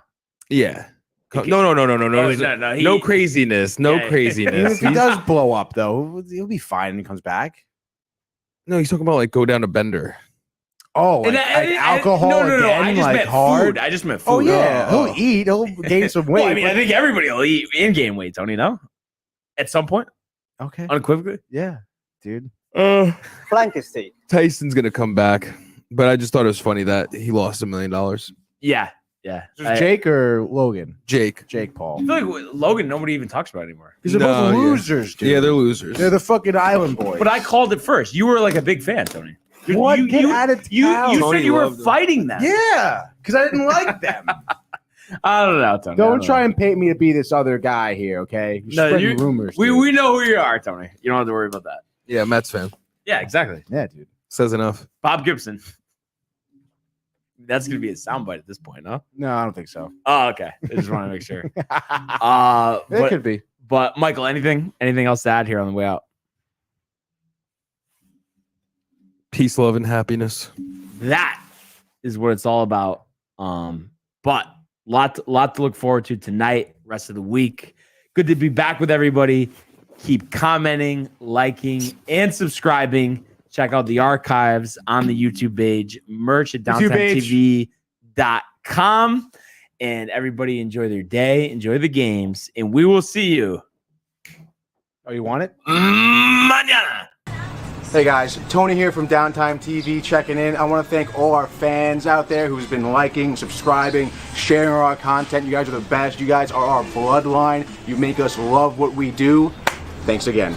S3: Yeah.
S1: Okay.
S3: No.
S1: No,
S3: No craziness. No
S1: Yeah.
S6: Even
S3: craziness.
S6: if he does blow up, though, he'll be fine when he comes back.
S3: No, he's talking about go down to Bender.
S6: Oh, like alcohol
S1: No. I
S6: again,
S1: just
S6: like
S1: meant
S6: hard.
S1: food. I just meant food.
S6: Oh yeah, he'll eat. He'll gain some weight.
S1: Well, I mean, I
S6: but-
S1: think everybody will eat and gain weight, Tony. No, at some point,
S6: okay,
S1: unequivocally.
S6: yeah, dude.
S10: Frankenstein.
S3: Tyson's gonna come back, but I just thought it was funny that he lost $1 million.
S1: Yeah.
S6: Just Jake or Logan?
S3: Jake.
S6: Jake Paul.
S1: I feel like Logan, nobody even talks about anymore.
S6: Because they're
S3: No,
S6: both
S3: yeah.
S6: losers, dude.
S3: Yeah, they're losers.
S6: They're the fucking island boys.
S1: But I called it first. You were like a big fan, Tony.
S6: What? Get out of
S1: You
S6: town.
S1: said
S3: Tony
S1: you were
S3: loved them.
S1: fighting them.
S6: Yeah, because I didn't like them.
S1: I don't know, Tony.
S6: Don't try and paint me to be this other guy here, okay? You're spreading rumors.
S1: We
S6: dude.
S1: know who you are, Tony. You don't have to worry about that.
S3: Yeah, Mets fan.
S1: Yeah, exactly.
S6: Yeah, dude.
S3: Says enough.
S1: Bob Gibson. That's gonna be a soundbite at this point, huh?
S6: No, I don't think so.
S1: Oh, okay. I just want to make sure.
S6: It
S1: But,
S6: could be.
S1: but Michael, anything else to add here on the way out?
S3: Peace, love, and happiness.
S1: That is what it's all about. But lot to look forward to tonight, rest of the week. Good to be back with everybody. Keep commenting, liking, and subscribing. Check out the archives on the YouTube page, merch at downtowntv.com. And everybody enjoy their day, enjoy the games, and we will see you.
S6: Oh, you want it?
S1: Mañana.
S6: Hey guys, Tony here from Downtime TV checking in. I want to thank all our fans out there who's been liking, subscribing, sharing our content. You guys are the best. You guys are our bloodline. You make us love what we do. Thanks again.